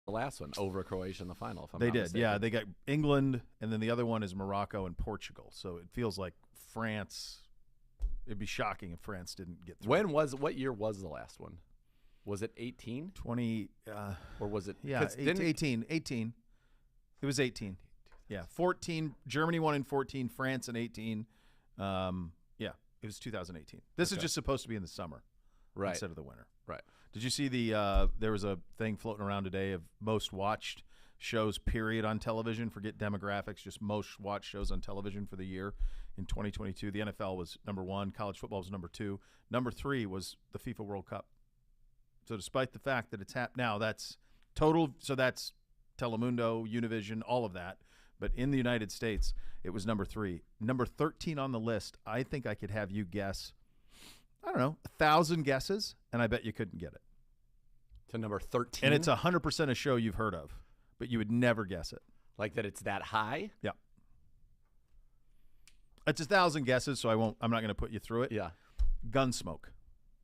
the last one over Croatia in the final. If I'm They not did, mistaken. yeah. They got England, and then the other one is Morocco and Portugal. So it feels like France. It'd be shocking if France didn't get through. What year was the last one? Was it 18? 20 or was it? Yeah, 18. It was 18. Yeah, 14. Germany won in 14. France in 18. Yeah, it was 2018. This is just supposed to be in the summer, right, instead of the winter. Right. Did you see there was a thing floating around today of most watched shows, period, on television? Forget demographics, just most watched shows on television for the year in 2022. The NFL was number 1. College football was number 2. Number 3 was the FIFA World Cup. So despite the fact that it's now that's total. So that's Telemundo, Univision, all of that. But in the United States, it was number 3. Number 13 on the list, I think I could have you guess, I don't know, 1,000 guesses, and I bet you couldn't get it. To number 13? And it's 100% a show you've heard of, but you would never guess it. Like that it's that high? Yeah. It's 1,000 guesses, so I'm not going to put you through it. Yeah. Gunsmoke.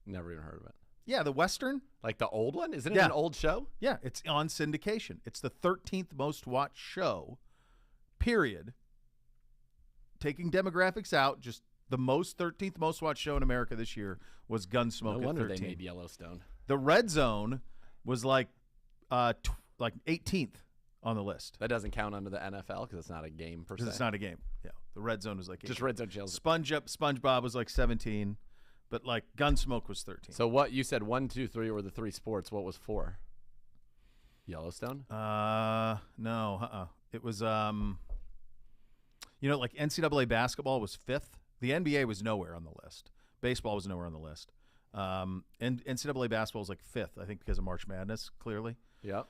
Never even heard of it. Yeah, the Western. Like the old one? Isn't it an old show? Yeah, it's on syndication. It's the 13th most watched show, period. Taking demographics out, just the 13th most watched show in America this year was Gunsmoke. No wonder at 13. they made Yellowstone. The Red Zone was like 18th on the list. That doesn't count under the NFL because it's not a game per se. Because it's not a game. Yeah, the Red Zone was like 18th. Just Red Zone chills. SpongeBob was like 17, but like Gunsmoke was 13. So what you said 1, 2, 3 were the 3 sports. What was 4? Yellowstone? No. It was like NCAA basketball was 5th. The NBA was nowhere on the list. Baseball was nowhere on the list. And NCAA basketball was like 5th, I think, because of March Madness, clearly. Yep.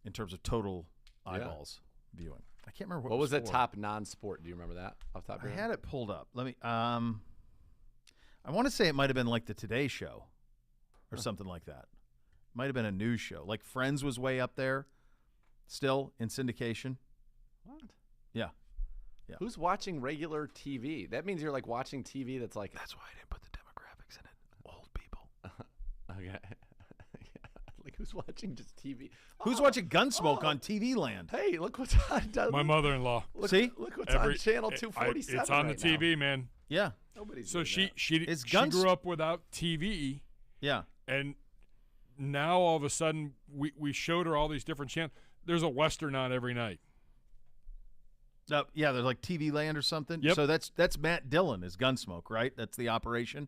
In terms of total eyeballs viewing. I can't remember what was the for. top non-sport? Do you remember that off the top of your head? I had it pulled up. Let me I want to say it might have been like the Today Show or something like that. Might have been a news show. Like Friends was way up there still in syndication. What? Yeah. Who's watching regular TV? That means you're like watching TV that's like... That's why I didn't put the demographics in it. Old people. Okay. Like who's watching just TV? Who's watching Gunsmoke on TV Land? Hey, look what's on. My mother-in-law. See? Look what's on channel 247 It's on right the TV, man. Yeah. Nobody's So doing she that. grew up without TV. Yeah. And now all of a sudden we showed her all these different channels. There's a Western on every night. Yeah, there's like TV Land or something. Yep. So that's Matt Dillon is Gunsmoke, right? That's the operation.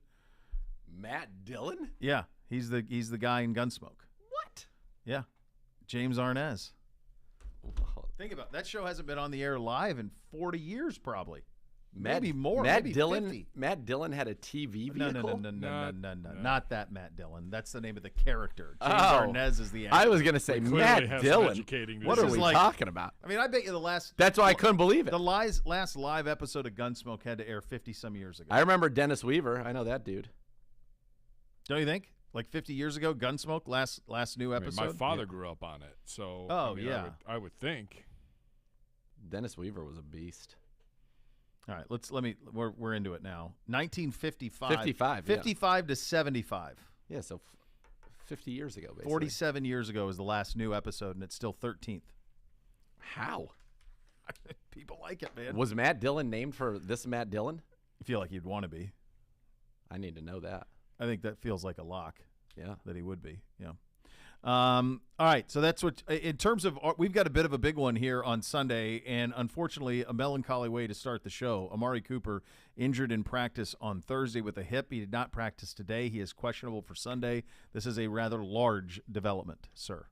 Matt Dillon? Yeah, he's the guy in Gunsmoke. What? Yeah, James Arnaz. Think about it. That show hasn't been on the air live in 40 years, probably. Maybe more. Maybe 50. Matt Dillon had a TV vehicle? No. Not that Matt Dillon. That's the name of the character. James Arnaz is the actor. I was going to say Matt Dillon. What are we talking about? I mean, I bet you the last... That's why I couldn't believe it. The last live episode of Gunsmoke had to air 50-some years ago. I remember Dennis Weaver. I know that dude. Don't you think? Like 50 years ago, Gunsmoke, last new episode? My father grew up on it, so I would think. Dennis Weaver was a beast. All right, we're into it now. 1955. 55 to 75. Yeah, so 50 years ago, basically. 47 years ago is the last new episode, and it's still 13th. How? People like it, man. Was Matt Dillon named for this Matt Dillon? I feel like he'd want to be. I need to know that. I think that feels like a lock. Yeah. That he would be. Yeah. All right, so that's what in terms of we've got a bit of a big one here on Sunday, and unfortunately a melancholy way to start the show. Amari Cooper injured in practice on Thursday with a hip. He did not practice today. He is questionable for Sunday. This is a rather large development, sir.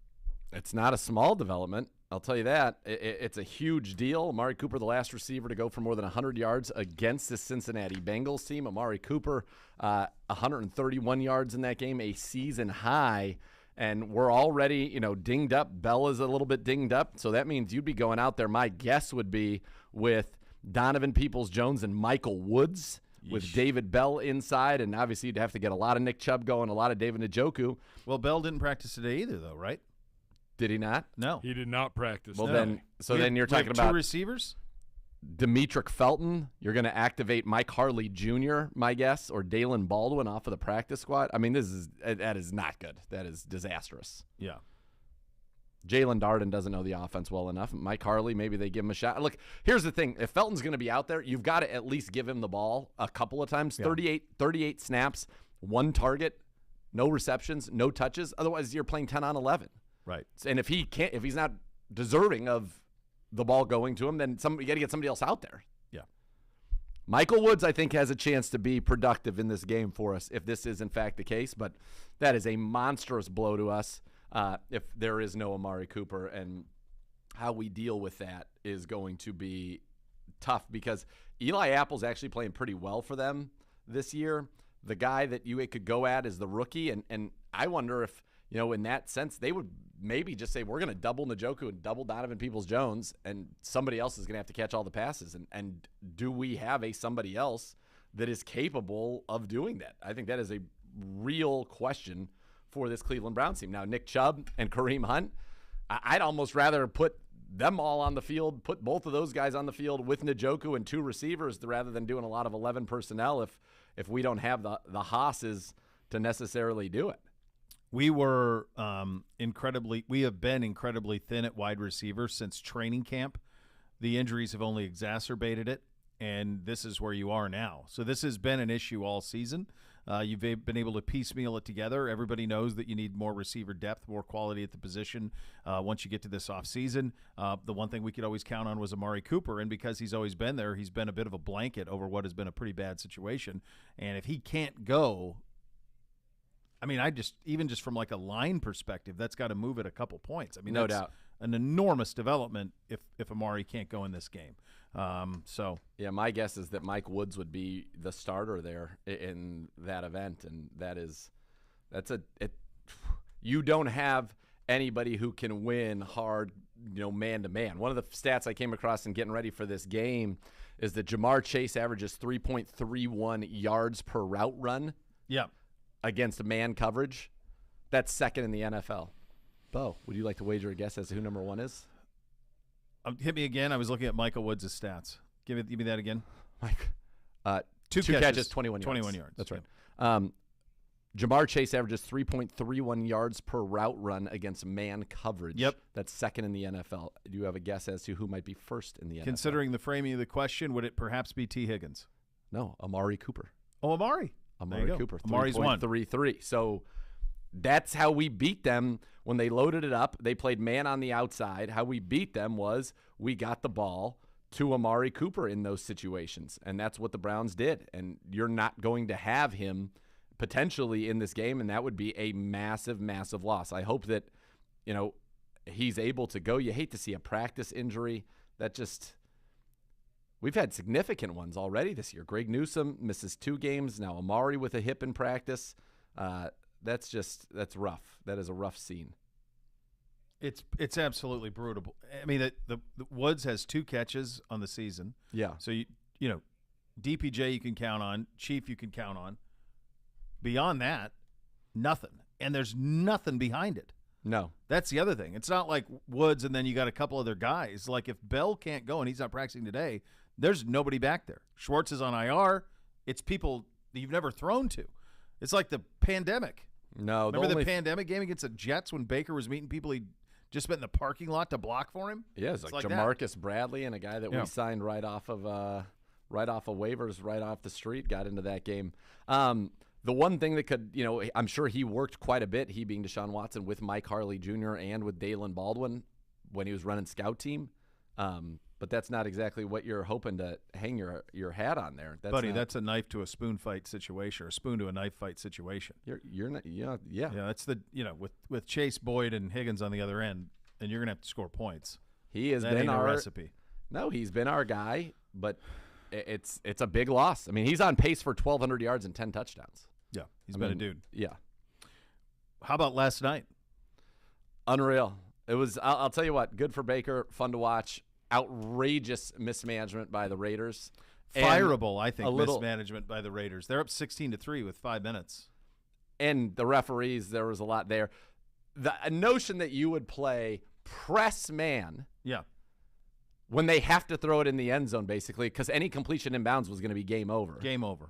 It's not a small development, I'll tell you that. It's a huge deal. Amari Cooper, the last receiver to go for more than 100 yards against the Cincinnati Bengals team. Amari Cooper, 131 yards in that game, a season high. And we're already, dinged up. Bell is a little bit dinged up. So that means you'd be going out there. My guess would be with Donovan Peoples-Jones and Michael Woods, with David Bell inside. And obviously you'd have to get a lot of Nick Chubb going, a lot of David Njoku. Well, Bell didn't practice today either, though, right? Did he not? No. He did not practice. Well, today. then you're talking about two receivers? Demetric Felton. You're going to activate Mike Harley Jr., my guess, or Dalen Baldwin off of the practice squad. I mean, that is not good. That is disastrous. Yeah. Jalen Darden doesn't know the offense well enough. Mike Harley, maybe they give him a shot. Look, here's the thing. If Felton's going to be out there, you've got to at least give him the ball a couple of times. Yeah. 38 snaps, 1 target, no receptions, no touches. Otherwise, you're playing 10 on 11. Right. And if he's not deserving of the ball going to him, then you got to get somebody else out there. Yeah. Michael Woods, I think, has a chance to be productive in this game for us if this is, in fact, the case. But that is a monstrous blow to us if there is no Amari Cooper. And how we deal with that is going to be tough because Eli Apple's actually playing pretty well for them this year. The guy that you could go at is the rookie. And I wonder if, in that sense, they would maybe just say, we're going to double Njoku and double Donovan Peoples-Jones, and somebody else is going to have to catch all the passes. And do we have somebody else that is capable of doing that? I think that is a real question for this Cleveland Browns team. Now, Nick Chubb and Kareem Hunt, I'd almost rather put them all on the field, put both of those guys on the field with Njoku and 2 receivers rather than doing a lot of 11 personnel if we don't have the hosses to necessarily do it. We were we have been incredibly thin at wide receiver since training camp. The injuries have only exacerbated it, and this is where you are now. So this has been an issue all season. You've been able to piecemeal it together. Everybody knows that you need more receiver depth, more quality at the position once you get to this offseason. The one thing we could always count on was Amari Cooper, and because he's always been there, he's been a bit of a blanket over what has been a pretty bad situation. And if he can't go, I mean, even just from like a line perspective, that's got to move it a couple points. I mean, no that's doubt an enormous development if Amari can't go in this game. Yeah, my guess is that Mike Woods would be the starter there in that event, and you don't have anybody who can win hard, man to man. One of the stats I came across in getting ready for this game is that Jamar Chase averages 3.31 yards per route run. Yeah. Against man coverage. That's second in the NFL. Bo, would you like to wager a guess as to who number 1 is? Hit me again. I was looking at Michael Woods' stats. Give me that again. Mike, 2 catches, 21 yards. 21 yards. That's right. Jamar Chase averages 3.31 yards per route run against man coverage. Yep. That's second in the NFL. Do you have a guess as to who might be first in the NFL? Considering the framing of the question, would it perhaps be T. Higgins? No, Amari Cooper. Oh, Amari. Amari Cooper. Amari's won. 3.33. So that's how we beat them when they loaded it up. They played man on the outside. How we beat them was we got the ball to Amari Cooper in those situations, and that's what the Browns did. And you're not going to have him potentially in this game, and that would be a massive, massive loss. I hope that, he's able to go. You hate to see a practice injury. We've had significant ones already this year. Greg Newsome misses 2 games. Now Amari with a hip in practice. That's rough. That is a rough scene. It's absolutely brutal. I mean, the Woods has 2 catches on the season. Yeah. So DPJ you can count on, Chief you can count on. Beyond that, nothing. And there's nothing behind it. No. That's the other thing. It's not like Woods and then you got a couple other guys. Like if Bell can't go and he's not practicing today, there's nobody back there. Schwartz is on IR. It's people that you've never thrown to. It's like the pandemic. No. Remember the pandemic game against the Jets when Baker was meeting people he just spent in the parking lot to block for him? Yeah, it's like Jamarcus Bradley and a guy that we signed right off of waivers, right off the street, got into that game. The one thing that could, I'm sure he worked quite a bit, he being Deshaun Watson, with Mike Harley Jr. and with Dalen Baldwin when he was running scout team. But that's not exactly what you're hoping to hang your hat on there. That's a knife to a spoon fight situation, or a spoon to a knife fight situation. You're not, yeah. Yeah, that's with Chase, Boyd, and Higgins on the other end, and you're gonna have to score points. He has been our recipe. No, he's been our guy, but it's a big loss. I mean, he's on pace for 1,200 yards and 10 touchdowns. Yeah, he's been a dude. Yeah. How about last night? Unreal. It was. I'll tell you what. Good for Baker. Fun to watch. Outrageous mismanagement by the Raiders. Fireable, I think, mismanagement by the Raiders. They're up 16-3 with 5 minutes. And the referees, there was a lot there. The notion that you would play press man. Yeah. When they have to throw it in the end zone, basically, because any completion inbounds was going to be game over. Game over.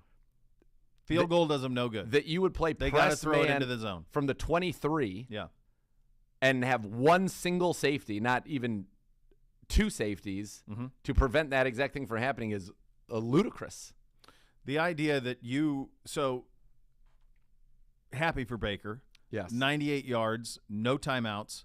Field goal does them no good. That you would play they press gotta throw man it into the zone from the 23. Yeah. and have one single safety, not even two safeties, to prevent that exact thing from happening is ludicrous. The idea that so happy for Baker. Yes. 98 yards, no timeouts.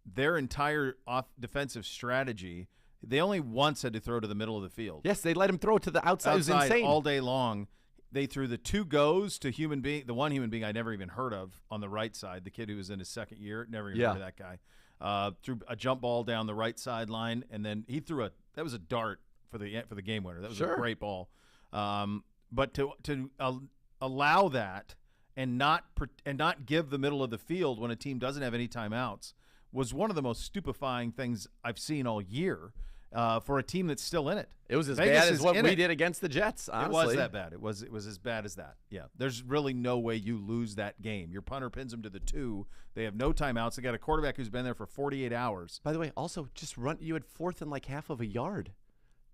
Their entire defensive strategy, they only once had to throw to the middle of the field. Yes, they let him throw it to the outside. It was insane. All day long. They threw the 2 goes to the one human being I never even heard of on the right side, the kid who was in his second year, never even heard of that guy. Threw a jump ball down the right sideline, and then he threw that was a dart for the game winner. That was a great ball. But to allow that and not give the middle of the field when a team doesn't have any timeouts was one of the most stupefying things I've seen all year for a team that's still in it. It was as Vegas bad as what we did against the Jets, honestly. It was that bad. It was as bad as that. Yeah. There's really no way you lose that game. Your punter pins them to the 2. They have no timeouts. They got a quarterback who's been there for 48 hours. By the way, also just run. You had 4th and like half of a yard.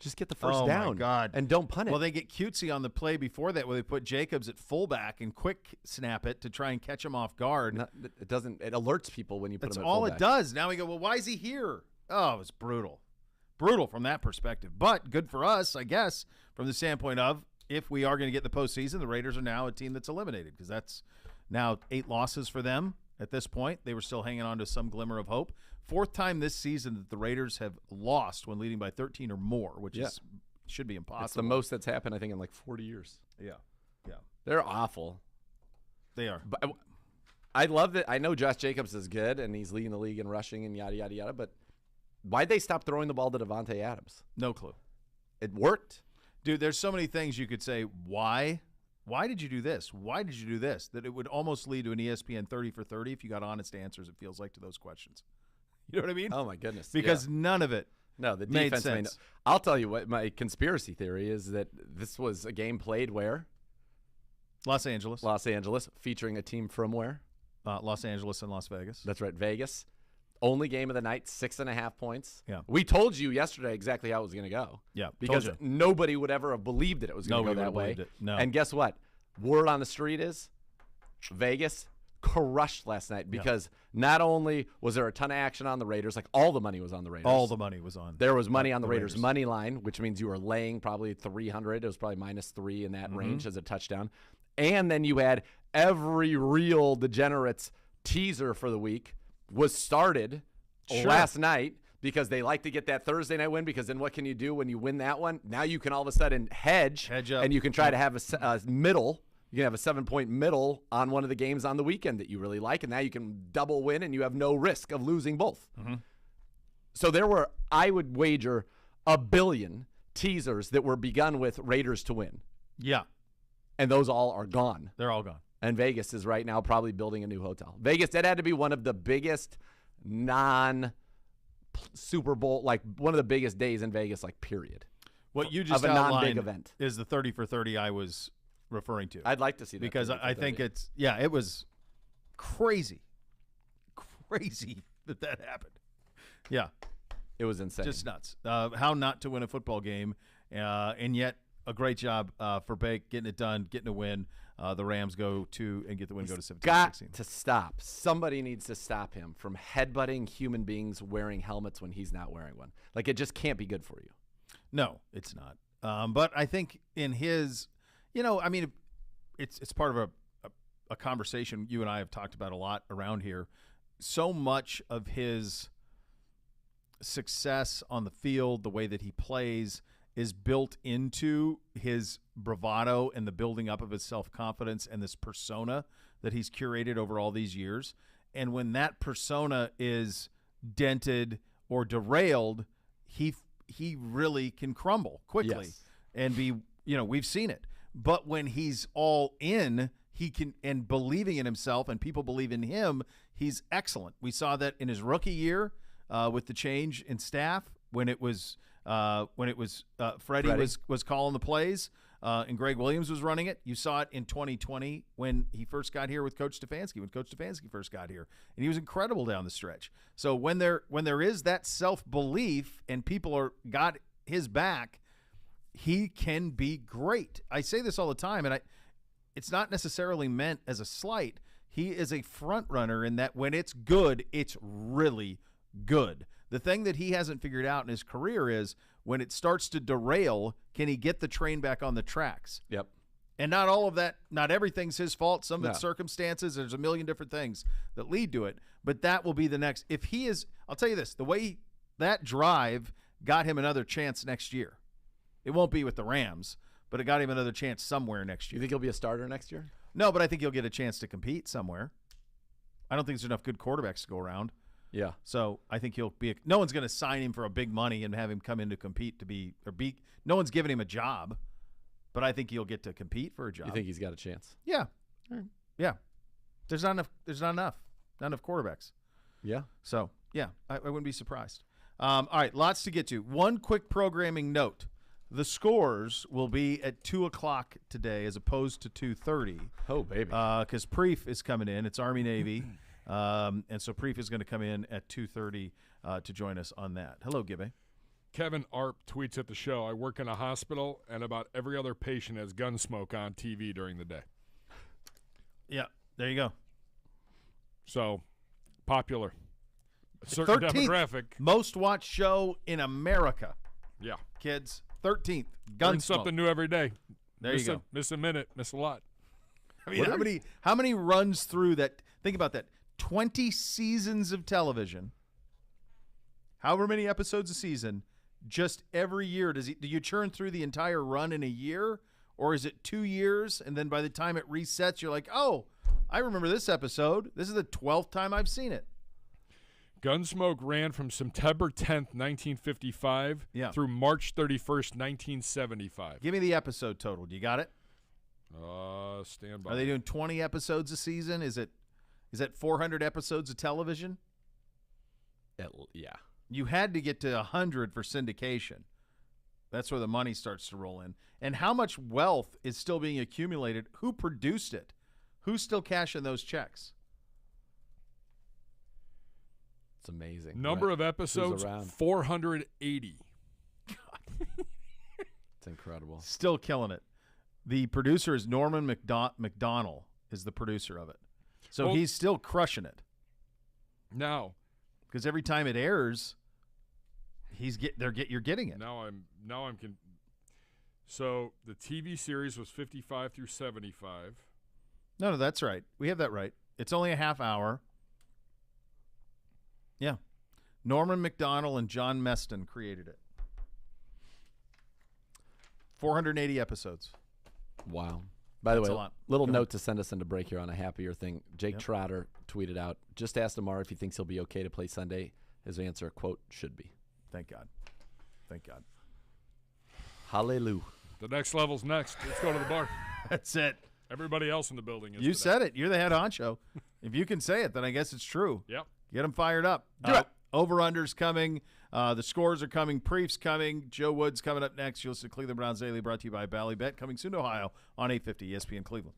Just get the first down. Oh, my God. And don't punt it. Well, they get cutesy on the play before that where they put Jacobs at fullback and quick snap it to try and catch him off guard. It doesn't. It alerts people when you put That's him at all fullback. it does. Now we go, well, why is he here? Oh, it was brutal. Brutal from that perspective. But good for us, I guess, from the standpoint of if we are going to get the postseason, the Raiders are now a team that's eliminated because that's now 8 losses for them at this point. They were still hanging on to some glimmer of hope. 4th time this season that the Raiders have lost when leading by 13 or more, which should be impossible. It's the most that's happened, I think, in like 40 years. Yeah. They're awful. They are. But I love that. I know Josh Jacobs is good, and he's leading the league in rushing and yada, yada, yada. But why'd they stop throwing the ball to Devontae Adams? No clue. It worked. Dude, there's so many things you could say. Why? Why did you do this? Why did you do this? That it would almost lead to an ESPN 30 for 30 if you got honest answers, it feels like, to those questions. You know what I mean? Oh, my goodness. Because none of it No, the made defense sense. I'll tell you what my conspiracy theory is, that this was a game played where? Los Angeles. Los Angeles, featuring a team from where? Los Angeles and Las Vegas. That's right, Vegas. Only game of the night, 6.5 points. Yeah. We told you yesterday exactly how it was going to go. Yeah, Because told you. nobody would ever have believed that it was going to go that way. No. And guess what? Word on the street is Vegas crushed last night because not only was there a ton of action on the Raiders, like all the money was on the Raiders. All the money was on. There was money on the Raiders money line, which means you were laying probably 300. It was probably -3 in that range as a touchdown. And then you had every real degenerates teaser for the week was started last night because they like to get that Thursday night win, because then what can you do when you win that one? Now you can all of a sudden hedge up. and you can try to have a middle. You can have a 7-point middle on one of the games on the weekend that you really like, and now you can double win and you have no risk of losing both. So there were, I would wager, 1 billion teasers that were begun with Raiders to win. Yeah. And those all are gone. They're all gone. And Vegas is right now probably building a new hotel. Vegas, that had to be one of the biggest non-Super Bowl, like one of the biggest days in Vegas, like period. What you just of a non-big outlined event is the 30 for 30 I was referring to. I'd like to see that. Because I think it's, it was crazy that happened. Yeah. It was insane. Just nuts. How not to win a football game, and yet a great job for Bake getting it done, getting a win. The Rams go to and get the win, go to 17-16. Got to stop. Somebody needs to stop him from headbutting human beings wearing helmets when he's not wearing one. Like, it just can't be good for you. No, it's not. But I think in his, it's part of a conversation you and I have talked about a lot around here. So much of his success on the field, the way that he plays, is built into his bravado and the building up of his self-confidence and this persona that he's curated over all these years. And when that persona is dented or derailed, he really can crumble quickly. Yes. And be, we've seen it. But when he's all in, he can, and believing in himself and people believe in him, he's excellent. We saw that in his rookie year with the change in staff when it was Freddie was calling the plays and Greg Williams was running it. You saw it in 2020 when he first got here with Coach Stefanski, when Coach Stefanski first got here, and he was incredible down the stretch. So when there is that self-belief and people got his back, he can be great. I say this all the time, and it's not necessarily meant as a slight. he is a front runner in that when it's good, it's really good. The thing that he hasn't figured out in his career is when it starts to derail, can he get the train back on the tracks? Yep. And not all of that, not everything's his fault. Some of it's No. circumstances. There's a million different things that lead to it. But that will be the next. If he is, I'll tell you this, the way that drive got him another chance next year. It won't be with the Rams, but it got him another chance somewhere next You year. think he'll be a starter next year? No, but I think he'll get a chance to compete somewhere. I don't think there's enough good quarterbacks to go around. Yeah. So I think he'll be. No one's going to sign him for a big money and have him come in to compete to be. No one's giving him a job, but I think he'll get to compete for a job. You think he's got a chance? Yeah, yeah. There's not enough. Not enough quarterbacks. Yeah. So yeah, I wouldn't be surprised. All right, lots to get to. One quick programming note: the scores will be at 2:00 today, as opposed to 2:30. Oh, baby. Because Priefer is coming in. It's Army Navy, and so Priefer is going to come in at 2:30 to join us on that. Hello, Gibby. Kevin Arp tweets at the show, I work in a hospital, and about every other patient has gun smoke on TV during the day. Yeah, there you go. So, popular. A certain 13th demographic. most watched show in America. Yeah. Kids, 13th. Learn Gunsmoke. something new every day. There miss you go. Miss a minute, miss a lot. I mean, how many runs through that? Think about that. 20 seasons of television. However many episodes a season. Just every year, do you churn through the entire run in a year, or is it 2 years? And then by the time it resets, you're like, oh, I remember this episode. This is the 12th time I've seen it. Gunsmoke ran from September 10th, 1955 through March 31st, 1975. Give me the episode total. Do you got it? Stand by. Are they doing 20 episodes a season? Is that 400 episodes of television? Yeah. You had to get to 100 for syndication. That's where the money starts to roll in. And how much wealth is still being accumulated? Who produced it? Who's still cashing those checks? It's amazing. Number of episodes, around? 480. It's incredible. Still killing it. The producer is Norman McDonald is the producer of it. So he's still crushing it. Now, because every time it airs, you're getting it. So the TV series was 55 through 75. No, that's right. We have that right. It's only a half hour. Yeah. Norman McDonald and John Meston created it. 480 episodes. Wow. By the That's way, a lot. little Go note to send us into break here on a happier thing. Jake Trotter tweeted out, just asked Amar if he thinks he'll be okay to play Sunday. His answer, quote, should be. Thank God. Thank God. Hallelujah. The next level's next. Let's go to the bar. That's it. Everybody else in the building is You today. said it. You're the head honcho. If you can say it, then I guess it's true. Yep. Get them fired up. Do it. Over-unders coming. The scores are coming. Priefer's coming. Joe Woods coming up next. You'll listen to Cleveland Browns Daily, brought to you by Ballybet, coming soon to Ohio on 850 ESPN Cleveland.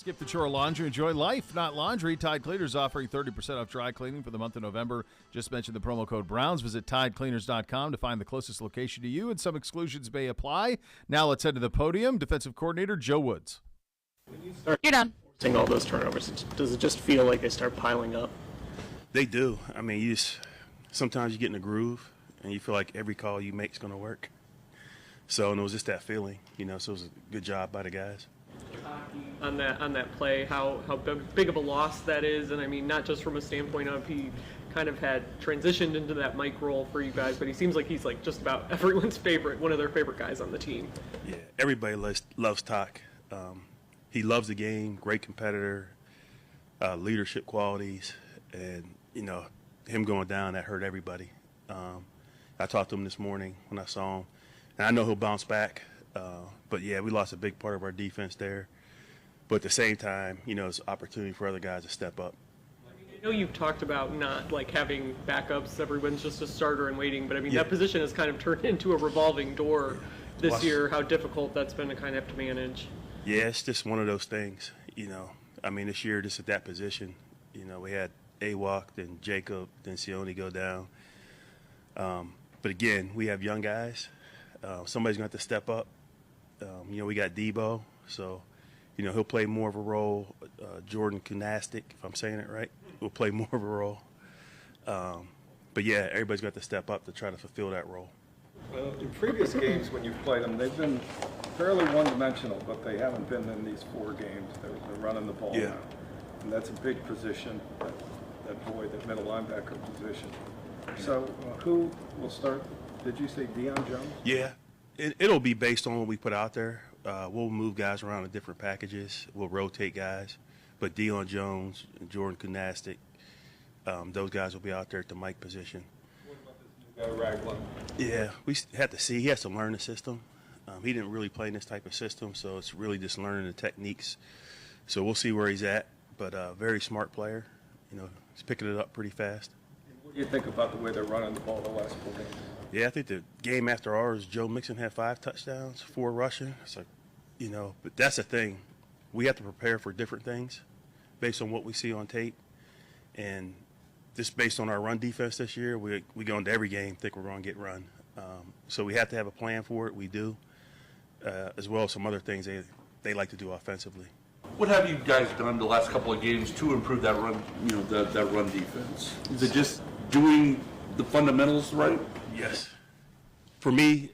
Skip the chore laundry. Enjoy life, not laundry. Tide Cleaners offering 30% off dry cleaning for the month of November. Just mention the promo code Browns. Visit TideCleaners.com to find the closest location to you, and some exclusions may apply. Now let's head to the podium. Defensive coordinator Joe Woods. When you start You're done. seeing all those turnovers, does it just feel like they start piling up? They do. I mean, sometimes you get in a groove, and you feel like every call you make is going to work. So, and it was just that feeling, so it was a good job by the guys. On that play, how big of a loss that is, and I mean not just from a standpoint of he kind of had transitioned into that Mike role for you guys, but he seems like he's like just about everyone's favorite, one of their favorite guys on the team. Yeah, everybody loves Talk. He loves the game, great competitor, leadership qualities, and him going down, that hurt everybody. I talked to him this morning when I saw him, and I know he'll bounce back. But yeah, we lost a big part of our defense there. But at the same time, it's an opportunity for other guys to step up. I know you've talked about not like having backups, everyone's just a starter and waiting, but I mean that position has kind of turned into a revolving door this year, how difficult that's been to kind of have to manage. Yeah, it's just one of those things, I mean, this year, just at that position, we had Awok, then Jacob, then Sione go down. But again, we have young guys. Somebody's going to have to step up. We got Debo, so, he'll play more of a role. Jordan Kunastic, if I'm saying it right, will play more of a role. But, yeah, everybody's got to step up to try to fulfill that role. Well, in previous games when you've played them, they've been fairly one-dimensional, but they haven't been in these 4 games. They're running the ball now. And that's a big position, that middle linebacker position. So who will start? Did you say Deion Jones? Yeah. It'll be based on what we put out there. We'll move guys around in different packages. We'll rotate guys. But Deion Jones and Jordan Kunastic, those guys will be out there at the Mike position. What about this new guy, Ragland? Yeah, we have to see. He has to learn the system. He didn't really play in this type of system, so it's really just learning the techniques. So we'll see where he's at. But very smart player. He's picking it up pretty fast. What do you think about the way they're running the ball the last 4 games? Yeah, I think the game after ours, Joe Mixon had 5 touchdowns, 4 rushing. So, but that's the thing. We have to prepare for different things based on what we see on tape. And just based on our run defense this year, we go into every game think we're going to get run. So we have to have a plan for it. We do, as well as some other things they like to do offensively. What have you guys done the last couple of games to improve that run, that run defense? Is it just doing the fundamentals right? Yes. For me,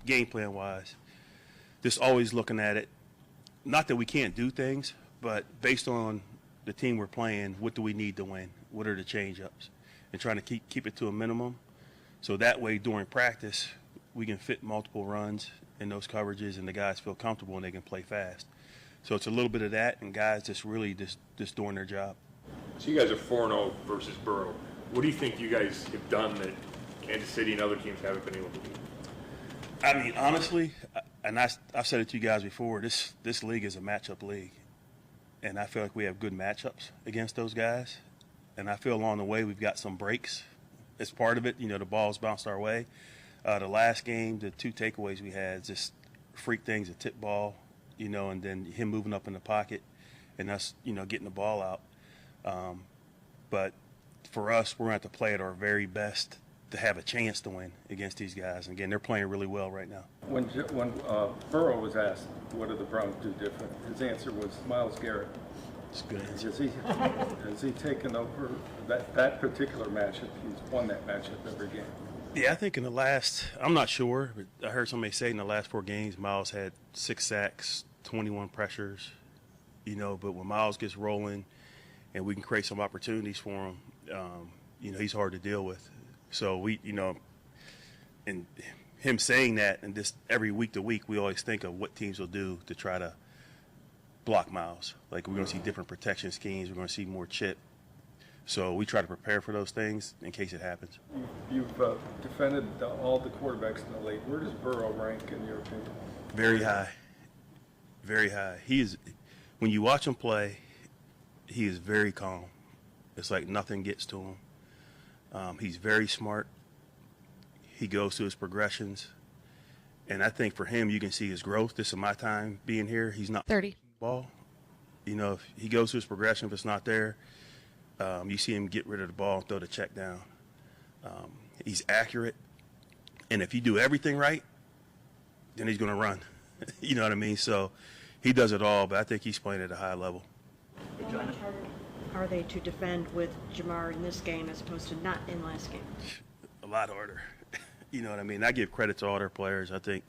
game plan wise, just always looking at it. Not that we can't do things, but based on the team we're playing, what do we need to win? What are the change-ups? And trying to keep it to a minimum. So that way, during practice, we can fit multiple runs in those coverages, and the guys feel comfortable and they can play fast. So it's a little bit of that, and guys just really just doing their job. So you guys are 4-0 versus Burrow. What do you think you guys have done that Kansas City and other teams haven't been able to do? I mean, honestly, and I've said it to you guys before, this league is a matchup league. And I feel like we have good matchups against those guys. And I feel along the way we've got some breaks. It's part of it. The ball's bounced our way. The last game, the 2 takeaways we had, just freak things, a tip ball, and then him moving up in the pocket and us, getting the ball out. But for us, we're going to have to play at our very best to have a chance to win against these guys. And again, they're playing really well right now. When Burrow was asked, what do the Browns do different, his answer was Myles Garrett. It's a good answer. Has he taken over that particular matchup? He's won that matchup every game. Yeah, I think in the last, I'm not sure, but I heard somebody say in the last 4 games, Myles had 6 sacks, 21 pressures, but when Myles gets rolling and we can create some opportunities for him, he's hard to deal with. So we, and him saying that, and just every week to week, we always think of what teams will do to try to block Myles. Like we're going to see different protection schemes. We're going to see more chip. So we try to prepare for those things in case it happens. You've defended all the quarterbacks in the league. Where does Burrow rank in your opinion? Very high. Very high. When you watch him play, he is very calm. It's like nothing gets to him. He's very smart. He goes through his progressions. And I think for him, you can see his growth. This is my time being here. He's not 30. Ball. You know, if he goes through his progression, if it's not there, you see him get rid of the ball and throw the check down. He's accurate, and if you do everything right, then he's going to run. You know what I mean? So he does it all, but I think he's playing at a high level. How much harder are they to defend with Jamar in this game as opposed to not in last game? A lot harder. You know what I mean? I give credit to all their players. I think,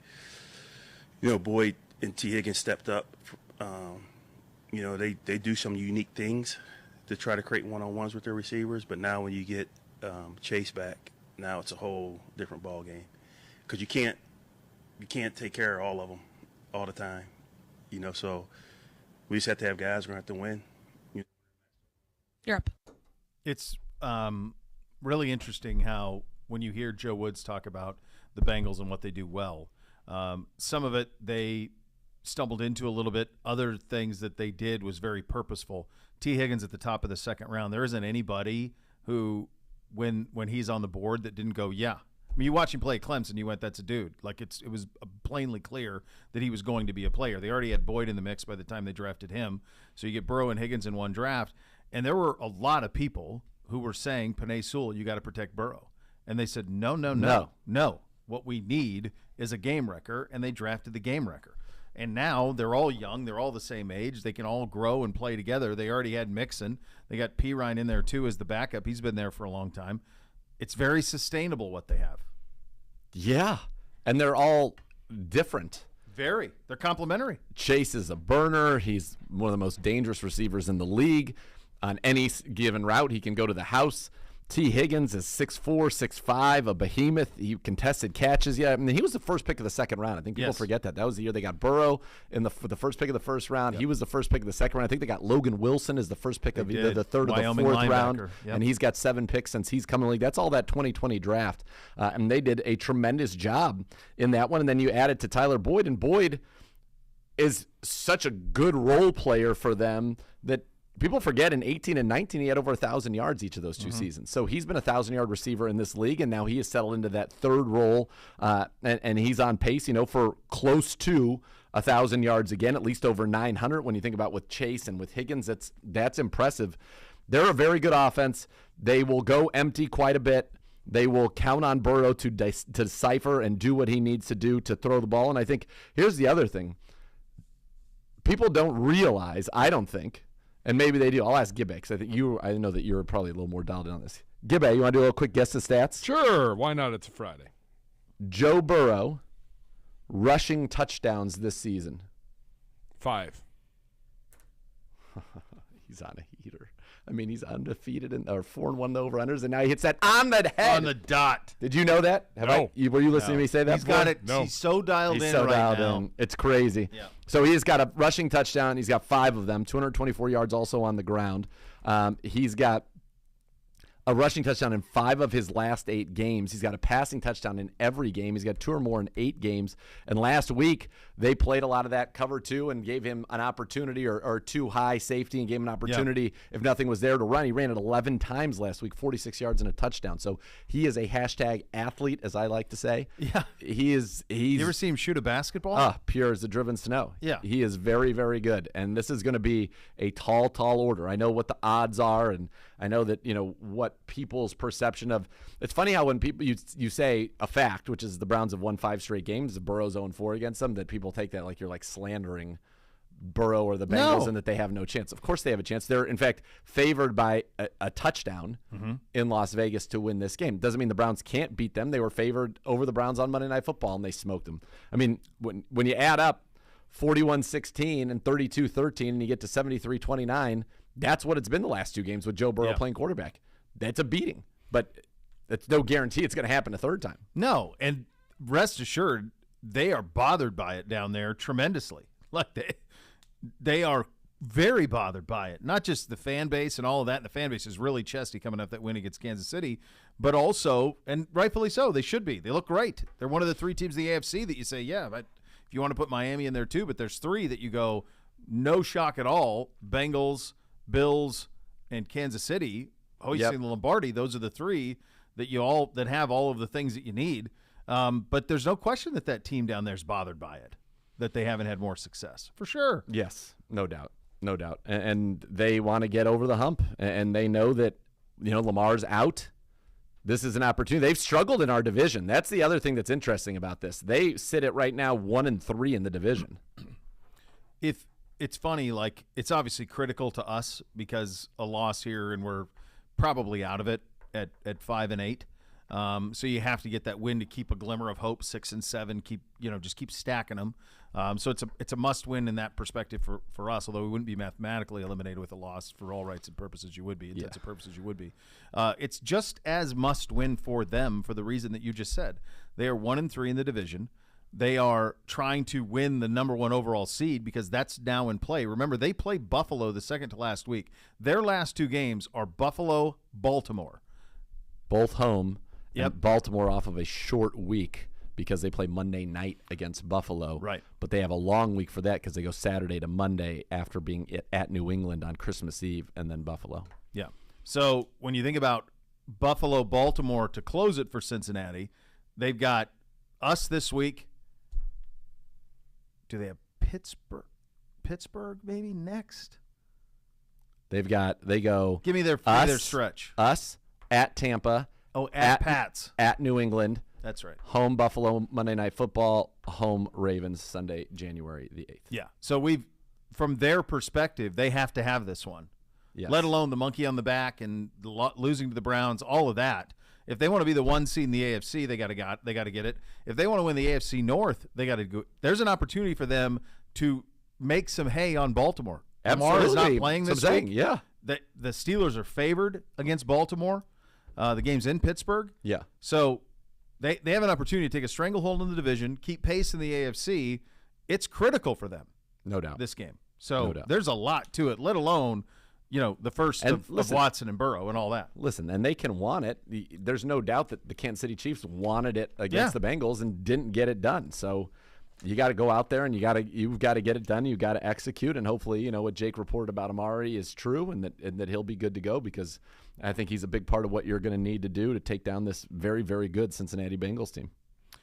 you know, Boyd and T. Higgins stepped up. You know, they do some unique things to try to create one-on-ones with their receivers, but now when you get Chase back, now it's a whole different ball game because you can't take care of all of them all the time. You know, so we just have to have guys who are going to have to win. You're up. It's really interesting how when you hear Joe Woods talk about the Bengals and what they do well, some of it they stumbled into a little bit. Other things that they did was very purposeful. T. Higgins at the top of the second round, there isn't anybody who, when he's on the board, that didn't go, yeah. I mean, you watch him play at Clemson, you went, that's a dude. Like, it was plainly clear that he was going to be a player. They already had Boyd in the mix by the time they drafted him. So you get Burrow and Higgins in one draft. And there were a lot of people who were saying, Penei Sewell, you got to protect Burrow. And they said, no. What we need is a game wrecker, and they drafted the game wrecker. And now they're all young. They're all the same age. They can all grow and play together. They already had Mixon. They got Pirine in there, too, as the backup. He's been there for a long time. It's very sustainable what they have. Yeah, and they're all different. Very. They're complementary. Chase is a burner. He's one of the most dangerous receivers in the league. On any given route, he can go to the house. T. Higgins is 6'4", 6'5", a behemoth. He contested catches. Yeah, I mean, he was the first pick of the second round. I think people forget that. That was the year they got Burrow for the first pick of the first round. Yep. He was the first pick of the second round. I think they got Logan Wilson as the first pick of either the third Wyoming or the fourth round. Yep. And he's got 7 picks since he's come in the league. That's all that 2020 draft. And they did a tremendous job in that one. And then you added to Tyler Boyd, and Boyd is such a good role player for them that people forget in 18 and 19 he had over 1,000 yards each of those two seasons. So he's been a 1,000-yard receiver in this league, and now he has settled into that third role, and he's on pace, for close to 1,000 yards again, at least over 900. When you think about with Chase and with Higgins, that's impressive. They're a very good offense. They will go empty quite a bit. They will count on Burrow to decipher and do what he needs to do to throw the ball. And I think here's the other thing. People don't realize, I don't think, and maybe they do. I'll ask Gibbe, because I know that you're probably a little more dialed in on this. Gibbe, you want to do a little quick guess of stats? Sure. Why not? It's a Friday. Joe Burrow rushing touchdowns this season. 5. He's on a heater. I mean, he's undefeated or 4-1 over-unders, and now he hits that on the head. On the dot. Did you know that? No. Were you listening to me say that? He's got it. No. He's so dialed He's in so right dialed now. in. It's crazy. Yeah. So he's got a rushing touchdown. He's got 5 of them, 224 yards also on the ground. He's got a rushing touchdown in 5 of his last 8 games. He's got a passing touchdown in every game. He's got 2 or more in 8 games. And last week, they played a lot of that cover 2 and gave him an opportunity, or 2 high safety, and gave him an opportunity if nothing was there to run. He ran it 11 times last week, 46 yards and a touchdown. So he is a hashtag athlete, as I like to say. Yeah. He's You ever see him shoot a basketball? Pure as the driven snow. Yeah. He is very, very good. And this is going to be a tall, tall order. I know what the odds are, and I know that, what people's perception of. It's funny how when people you say a fact, which is the Browns have won 5 straight games, the Burrow's 0-4 against them, that people take that like you're like slandering Burrow or the Bengals and that they have no chance. Of course they have a chance. They're, in fact, favored by a touchdown in Las Vegas to win this game. Doesn't mean the Browns can't beat them. They were favored over the Browns on Monday Night Football, and they smoked them. I mean, when you add up 41-16 and 32-13 and you get to 73-29, that's what it's been the last 2 games with Joe Burrow playing quarterback. That's a beating, but that's no guarantee it's going to happen a third time. No, and rest assured, they are bothered by it down there tremendously. Like they are very bothered by it. Not just the fan base and all of that. And the fan base is really chesty coming off that win against Kansas City, but also, and rightfully so, they should be. They look great. They're one of the 3 teams in the AFC that you say, yeah, but if you want to put Miami in there too, but there's 3 that you go, no shock at all. Bengals, Bills, and Kansas City. Hoisting the Lombardi, those are the 3 that have all of the things that you need. But there's no question that team down there is bothered by it, that they haven't had more success. For sure. Yes, no doubt. No doubt. And they want to get over the hump, and they know that, Lamar's out. This is an opportunity. They've struggled in our division. That's the other thing that's interesting about this. They sit at right now 1-3 in the division. If it's funny, like, it's obviously critical to us because a loss here and we're probably out of it at 5-8. So you have to get that win to keep a glimmer of hope. 6-7, just keep stacking them. So it's a must win in that perspective for us. Although we wouldn't be mathematically eliminated with a loss for all rights and purposes. You would be. Intents and purposes. You would be. It's just as must win for them for the reason that you just said. They are 1-3 in the division. They are trying to win the number 1 overall seed because that's now in play. Remember, they played Buffalo the second to last week. Their last 2 games are Buffalo, Baltimore. Both home. Yep. And Baltimore off of a short week because they play Monday night against Buffalo. Right. But they have a long week for that because they go Saturday to Monday after being at New England on Christmas Eve and then Buffalo. Yeah. So when you think about Buffalo, Baltimore to close it for Cincinnati, they've got us this week. Do they have Pittsburgh maybe next? They go. Give me their stretch. Us at Tampa. Oh, at Pats. At New England. That's right. Home Buffalo Monday Night Football. Home Ravens Sunday, January the 8th. Yeah. So from their perspective, they have to have this one. Yes. Let alone the monkey on the back and losing to the Browns, all of that. If they want to be the 1 seed in the AFC, they got to get it. If they want to win the AFC North, they got to go. There's an opportunity for them to make some hay on Baltimore. Lamar is not playing this week. Yeah. The Steelers are favored against Baltimore. The game's in Pittsburgh. Yeah. So they have an opportunity to take a stranglehold in the division, keep pace in the AFC. It's critical for them. No doubt. This game. So there's a lot to it, let alone the first of Watson and Burrow and all that. Listen, and they can want it. There's no doubt that the Kansas City Chiefs wanted it against the Bengals and didn't get it done. So you got to go out there and you've got to get it done. You've got to execute, and hopefully, what Jake reported about Amari is true, and that he'll be good to go because I think he's a big part of what you're going to need to do to take down this very, very good Cincinnati Bengals team.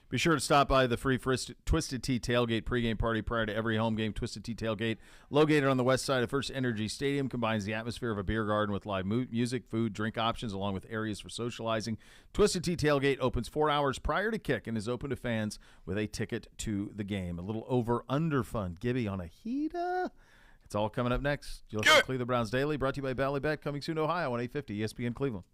Be sure to stop by the free Twisted Tea Tailgate pregame party prior to every home game. Twisted Tea Tailgate, located on the west side of First Energy Stadium, combines the atmosphere of a beer garden with live music, food, drink options, along with areas for socializing. Twisted Tea Tailgate opens 4 hours prior to kick and is open to fans with a ticket to the game. A little over-under fun. Gibby on a heater. It's all coming up next. You'll listen to Cleveland Browns Daily, brought to you by Ballybet, coming soon to Ohio on 850 ESPN Cleveland.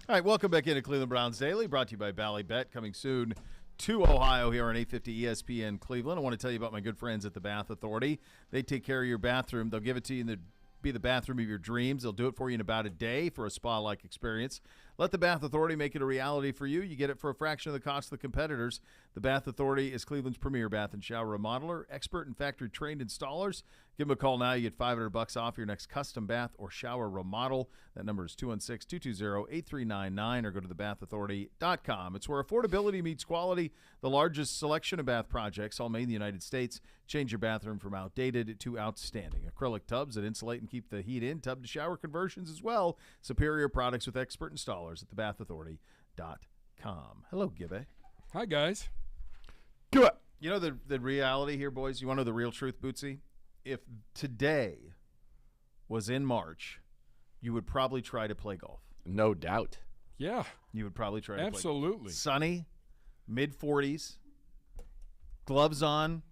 All right, welcome back into Cleveland Browns Daily, brought to you by Bally Bet, coming soon to Ohio here on 850 ESPN Cleveland. I want to tell you about my good friends at the Bath Authority. They take care of your bathroom. They'll give it to you and be the bathroom of your dreams. They'll do it for you in about a day for a spa-like experience. Let the Bath Authority make it a reality for you. You get it for a fraction of the cost of the competitors. The Bath Authority is Cleveland's premier bath and shower remodeler, expert and factory-trained installers. Give them a call now. You get $500 off your next custom bath or shower remodel. That number is 216-220-8399 or go to thebathauthority.com. It's where affordability meets quality. The largest selection of bath projects, all made in the United States. Change your bathroom from outdated to outstanding. Acrylic tubs that insulate and keep the heat in. Tub to shower conversions as well. Superior products with expert installers at thebathauthority.com. Hello, Gibby. Hi, guys. Good. You know the reality here, boys? You want to know the real truth, Bootsy? If today was in March, you would probably try to play golf. No doubt. Yeah. You would probably try to play golf. Absolutely. Sunny, mid-40s, gloves on,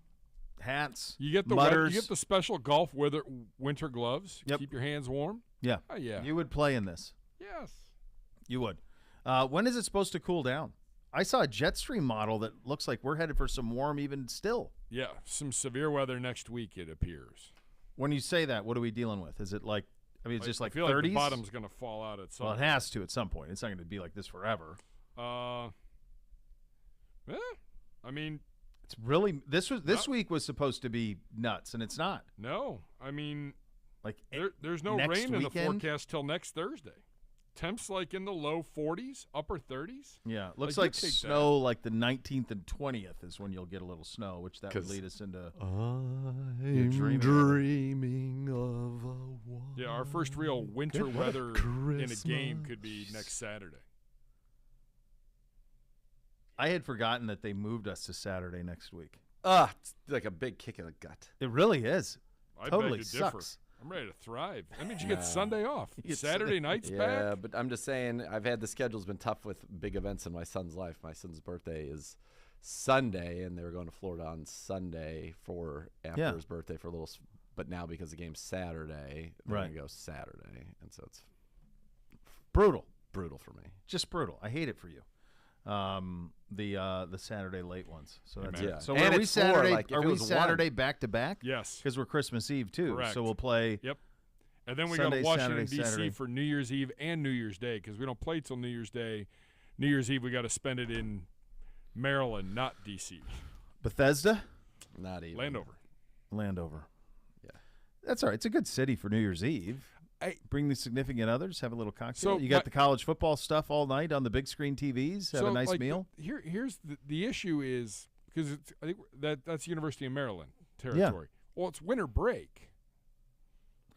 hats, You get the mutters. you get the special golf winter gloves. Yep. Keep your hands warm. Yeah. Oh, yeah. You would play in this. Yes. You would. When is it supposed to cool down? I saw a Jetstream model that looks like we're headed for some warm even still. Yeah, some severe weather next week, it appears. When you say that, what are we dealing with? Is it like, I mean, it's just like I feel 30s? like the bottom's going to fall out at some Well, it has to at some point. It's not going to be like this forever. I mean, It's really this week was supposed to be nuts, and it's not. no. I mean, Like there's no next rain in the weekend? forecast till next Thursday. Temps like in the low 40s, upper 30s. Yeah, looks Like, like you take snow like the 19th and 20th is when you'll get a little snow, which that would 'Cause lead us into I'm dreaming dreaming of a one. Yeah, our first real winter Good weather in a game could be Christmas. next Saturday. I had forgotten that they moved us to Saturday next week. It's like a big kick in the gut. It really is. I Totally beg to differ. sucks. I'm ready to thrive. That means you get Sunday off. You get Saturday Sunday- night's Yeah, back. but I'm just saying, I've had the schedule's been tough with big events in my son's life. My son's birthday is Sunday, and they were going to Florida on Sunday for after his birthday for a little. But now because the game's Saturday, they're Right. going to go Saturday, and so it's Brutal. brutal for me. Just brutal. I hate it for you. The Saturday late ones. So that's Amen. it. So And are we it's four, Saturday? like, if are it we was one. Saturday back to back? Yes. Because we're Christmas Eve too. Correct. So we'll play. Yep. And then we Sunday, got Washington, Saturday, D.C. Saturday. for New Year's Eve and New Year's Day because we don't play till New Year's Day. New Year's Eve, we got to spend it in Maryland, not D.C. Bethesda, Not even Landover. Yeah. That's all right. It's a good city for New Year's Eve. Bring the significant others, have a little cocktail. So you got the college football stuff all night on the big screen TVs. Have a nice like, meal. Here's the issue is because I think that's University of Maryland territory. Well, it's winter break.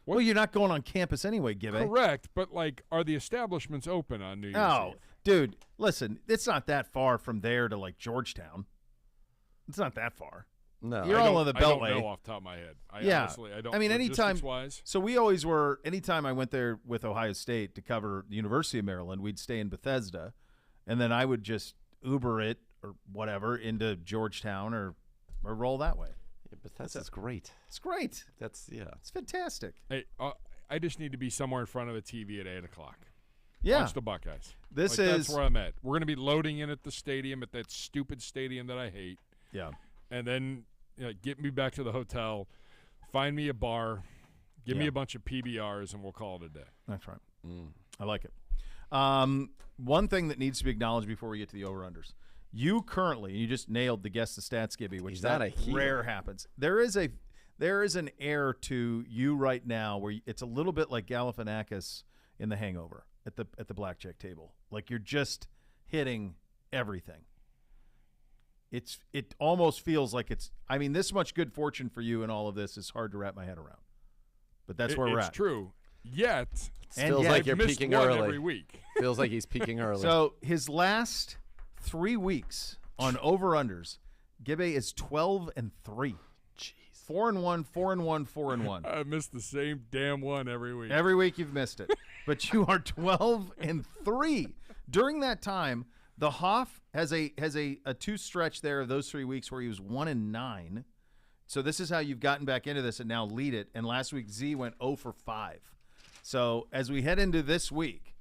Well, you're not going on campus anyway, Gibby. Correct, but like, are the establishments open on New Year's Oh, Eve? dude, listen, it's not that far from there to like Georgetown. It's not that far. No. You're all on the I don't Beltway. know off the top of my head. Honestly, I don't. I mean, anytime. logistics-wise. So we always were. Anytime I went there with Ohio State to cover the University of Maryland, we'd stay in Bethesda, and then I would just Uber it or whatever into Georgetown or roll that way. Yeah, Bethesda's great. It's great. It's fantastic. Hey, I just need to be somewhere in front of a TV at 8 o'clock. Yeah. Watch the Buckeyes. This that's where I'm at. We're going to be loading in at the stadium, at that stupid stadium that I hate. Yeah. And then get me back to the hotel, find me a bar, give me a bunch of PBRs, and we'll call it a day. That's right. I like it. One thing that needs to be acknowledged before we get to the over-unders. You currently, you just nailed the guess the stats, Gibby, which He's that not a heel. rare happens. There is an air to you right now where it's a little bit like Galifianakis in The Hangover at the blackjack table. Like you're just hitting everything. It almost feels like I mean, this much good fortune for you and all of this is hard to wrap my head around. But that's where we're at. It's true. Yet, feels like you're missed peaking one early. every week. Feels like he's peaking early. So his last 3 weeks on over-unders, Gibby is 12-3. Jeez. 4-1, 4-1, 4-1. I miss the same damn one every week. Every week you've missed it. But you are 12-3. During that time, the Hoff has a 2 stretch there of those 3 weeks where he was 1-9. So this is how you've gotten back into this and now lead it. And last week Z went 0 for 5. So as we head into this week,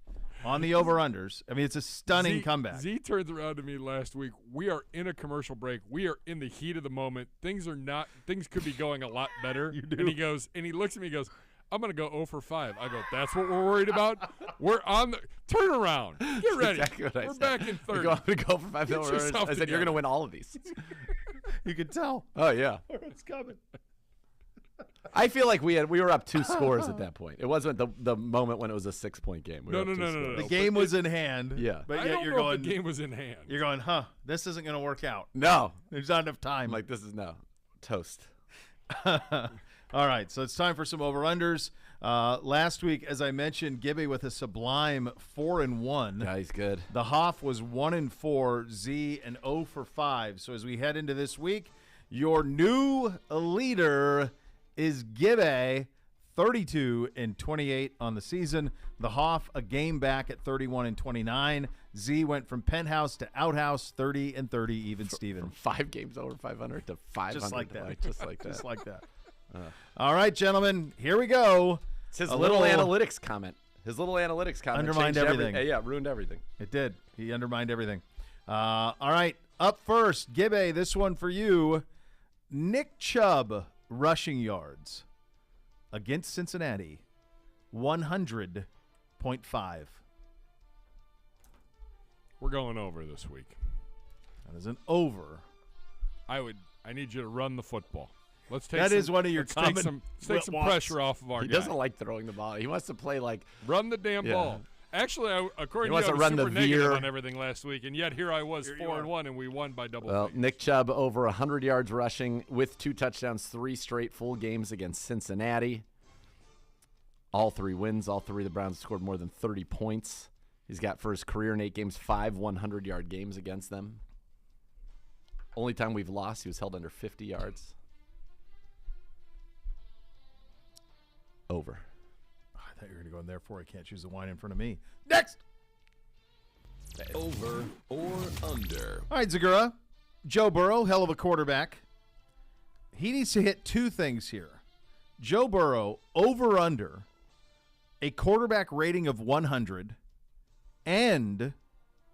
on the over-unders. I mean, it's a stunning comeback. Z turns around to me last week. We are in a commercial break. We are in the heat of the moment. Things could be going a lot better. You do. And he looks at me and goes, I'm going to go 0 for 5. I go, that's what we're worried about? We're on the turn around. Get ready. Exactly what I We're said. back in third. I'm going to go for 5. Get yourself I said, you're going to win all of these. You could tell. Oh, yeah. It's coming. I feel like we were up 2 scores at that point. It wasn't the moment when it was a 6-point game. We were No. up 2 scores. The game was in hand. Yeah. But I yet don't you're know going. if the game was in hand. You're going, this isn't going to work out. No. There's not enough time. I'm like, this is toast. All right, so it's time for some over-unders. Last week, as I mentioned, Gibby with a sublime 4-1. Yeah, he's good. The Hoff was 1-4, Z and 0 for 5. So as we head into this week, your new leader is Gibby, 32-28 on the season. The Hoff a game back at 31-29. Z went from penthouse to outhouse, 30-30, even Steven. From 5 games over 500 to 500. Just like that. Just like that. Just like that. All right, gentlemen, here we go. It's his little analytics comment. His little analytics comment Undermined changed everything. Yeah, ruined everything. It did. He undermined everything. All right, up first, Gibby, this one for you. Nick Chubb rushing yards against Cincinnati, 100.5. We're going over this week. That is an over. I need you to run the football. Let's take That is one of your let's common take some pressure off of our He guy. doesn't like throwing the ball. He wants to play like Run the damn Yeah. ball. Actually, according He to you, wants I to was run super the negative veer. on everything last week, and yet here I was 4-1, and we won by double Well, figures. Nick Chubb over 100 yards rushing with 2 touchdowns, 3 straight full games against Cincinnati. All 3 wins. All 3 of the Browns scored more than 30 points. He's got for his career in 8 games 5 100-yard games against them. Only time we've lost, he was held under 50 yards. Over. I thought you were going to go in there for I can't choose the wine in front of me. Next. Over or under? All right, Zagura. Joe Burrow, hell of a quarterback. He needs to hit 2 things here. Joe Burrow, over-under, a quarterback rating of 100, and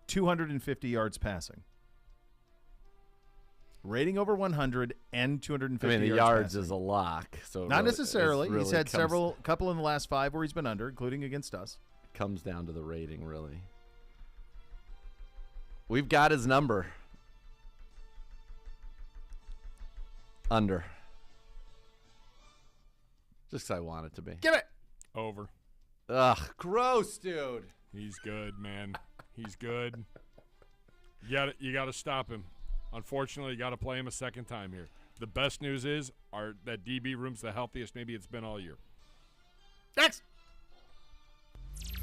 250 yards passing. Rating over 100 and 250 I mean, the yards yards passing. is a lock. So it Not really- necessarily. it really He's had comes- couple in the last 5 where he's been under, including against us. Comes down to the rating, really. We've got his number. Under. Just 'cause I want it to be. Give it. Over. Ugh, gross, dude. He's good, man. He's good. You got to stop him. Unfortunately, you got to play him a second time here. The best news is that DB room's the healthiest maybe it's been all year. Next.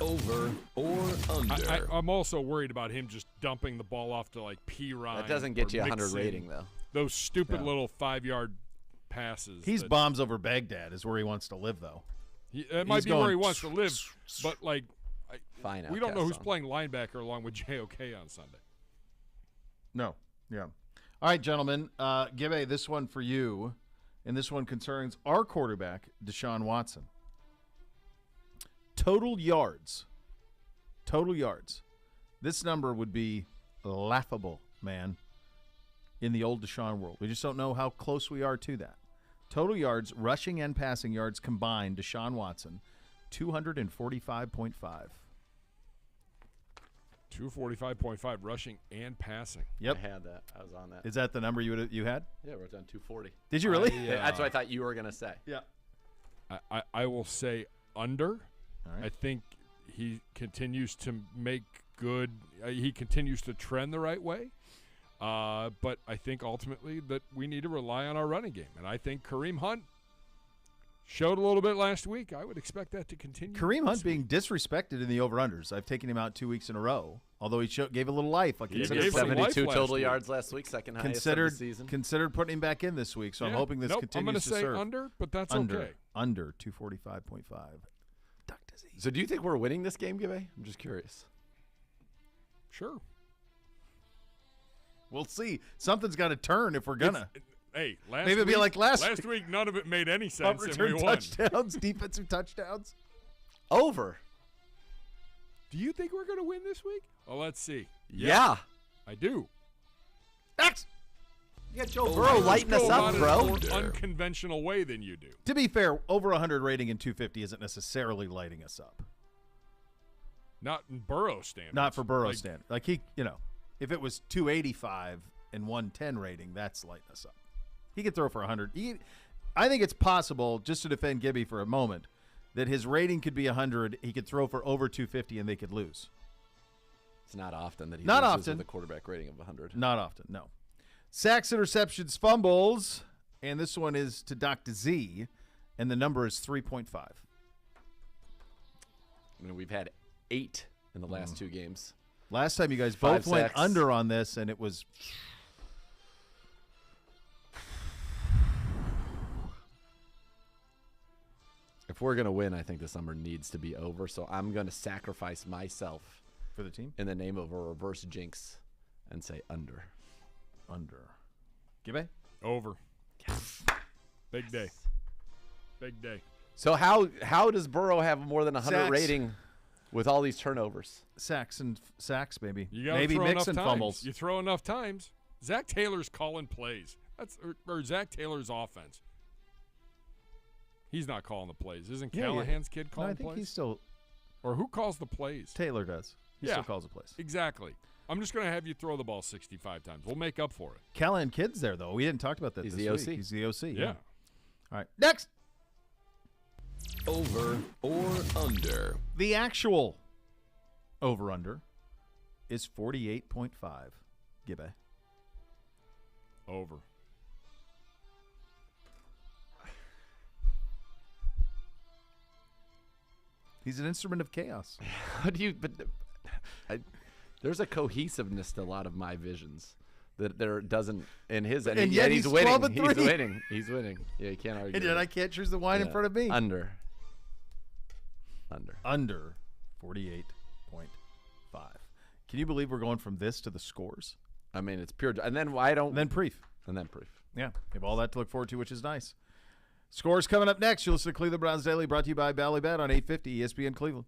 Over or under? I'm also worried about him just dumping the ball off to like P. Ryan. That doesn't get or you a 100 Mixon. rating, though. Those stupid No. little 5-yard passes. He's that- bombs over Baghdad is where he wants to live, though. That might He's be where he going wants to live, but like, Fine. we don't know who's outcast playing linebacker along with JOK on Sunday. No. Yeah. All right, gentlemen. Gibby, this one for you, and this one concerns our quarterback, Deshaun Watson. Total yards. This number would be laughable, man, in the old Deshaun world. We just don't know how close we are to that. Total yards, rushing and passing yards combined, Deshaun Watson, 245.5. 245.5 rushing and passing. Yep. I had that. I was on that. Is that the number you had? Yeah, I wrote down 240. Did you really? That's what I thought you were going to say. Yeah. I will say under. All right. I think he continues to make good. He continues to trend the right way. But I think ultimately that we need to rely on our running game. And I think Kareem Hunt showed a little bit last week. I would expect that to continue. Kareem Hunt being disrespected in the over-unders. I've taken him out 2 weeks in a row, although he gave a little life. I He considered gave some putting- life 72 last total week. yards last week, second highest of the season. Considered putting him back in this week, so I'm Yeah. hoping this Nope, continues I'm gonna to say serve. under, but that's under, okay. Under 245.5. Duck disease. So do you think we're winning this game, Gibby? I'm just curious. Sure. We'll see. Something's got to turn if we're gonna. Hey, last Maybe it'll be week, like last week. None of it made any Punt sense, and we return won. touchdowns, defensive touchdowns. Over. Do you think we're going to win this week? Well, let's see. Yeah. I do. X. You got Joe Burrow lighting us up, bro. In a more unconventional way than you do. To be fair, over 100 rating in 250 isn't necessarily lighting us up. Not in Burrow standards. Not for Burrow standard. Like he, if it was 285 and 110 rating, that's lighting us up. He could throw for 100. I think it's possible, just to defend Gibby for a moment, that his rating could be 100. He could throw for over 250 and they could lose. It's not often that he not loses often. with a quarterback rating of 100. Not often, no. Sacks, interceptions, fumbles, and this one is to Dr. Z, and the number is 3.5. I mean, we've had 8 in the last 2 games. Last time you guys 5 both went sacks. under on this, and it was... If we're going to win, I think this number needs to be over, so I'm going to sacrifice myself for the team in the name of a reverse jinx and say under. Under. Gibby? Over. Yes. Big day. Big day. So how does Burrow have more than 100 Sacks. rating with all these turnovers? Sacks, maybe. You gotta maybe throw mix enough and times. fumbles. You throw enough times. Zach Taylor's calling plays. That's or Zach Taylor's offense. He's not calling the plays. Isn't Callahan's kid calling I think plays? he's still... Or who calls the plays? Taylor does. He still calls the plays. Exactly. I'm just going to have you throw the ball 65 times. We'll make up for it. Callahan Kid's there, though. We didn't talk about that He's this the week. OC. He's the OC. Yeah. All right. Next. Over or under. The actual over-under is 48.5. Gibby. Over. He's an instrument of chaos. How do you? But there's a cohesiveness to a lot of my visions that there doesn't in his. And yet he's he's winning. 12-3. He's winning. He's winning. Yeah, you can't argue. And yet with I it. can't choose the wine in front of me. Under. Under. Under 48.5. Can you believe we're going from this to the scores? I mean, it's pure. And then why don't? And then Priefer. And then Priefer. Yeah, we have all that to look forward to, which is nice. Scores coming up next. You'll listen to Cleveland Browns Daily, brought to you by Ballybet on 850 ESPN Cleveland.